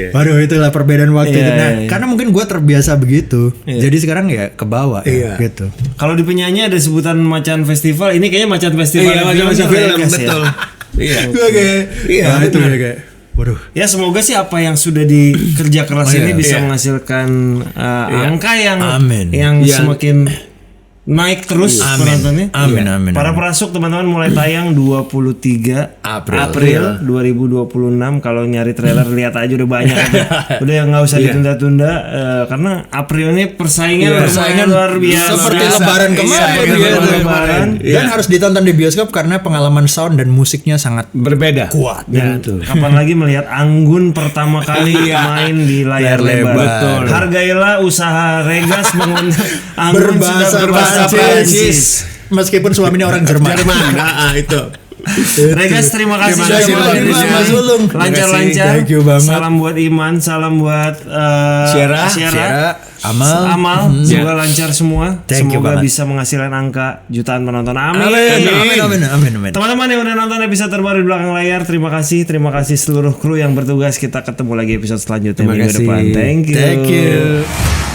Waduh, itulah perbedaan waktu itu. Nah, karena mungkin gue terbiasa begitu. Jadi sekarang ya ke bawah gitu. Kalau di penyanyi ada sebutan macan festival, ini kayaknya macan festival. Macan film, betul. Nah, itu kayak waduh. Ya semoga sih apa yang sudah dikerja keras ini bisa menghasilkan angka yang semakin naik terus penontonnya. Amin, amin, Para amin. Perasuk teman-teman mulai tayang 23 April 2026. Kalau nyari trailer lihat aja udah banyak aja. Udah nggak usah ditunda-tunda karena April ini persaingan luar biasa. Seperti lebaran kemarin Lebaran. Dan harus ditonton di bioskop karena pengalaman sound dan musiknya sangat Berbeda. kuat. Dan kapan lagi melihat Anggun pertama kali main di layar lebar. Betul. Hargailah usaha Regas mengundang Anggun Berbahasa sudah berbahasa Prancis. Meskipun suaminya orang Jerman. Itu. Regas terima kasih Terima kasih, sudah Pak main. Mas Sulung. Lancar-lancar. Thank you banget. Salam buat Iman, salam buat Syara, Amal, juga lancar semua. Thank you Semoga banget. bisa menghasilkan angka jutaan penonton. Amin. Amin. Teman-teman yang udah nonton episode terbaru di belakang layar, terima kasih seluruh kru yang bertugas. Kita ketemu lagi episode selanjutnya Terima minggu kasih. depan. Thank you. Thank you.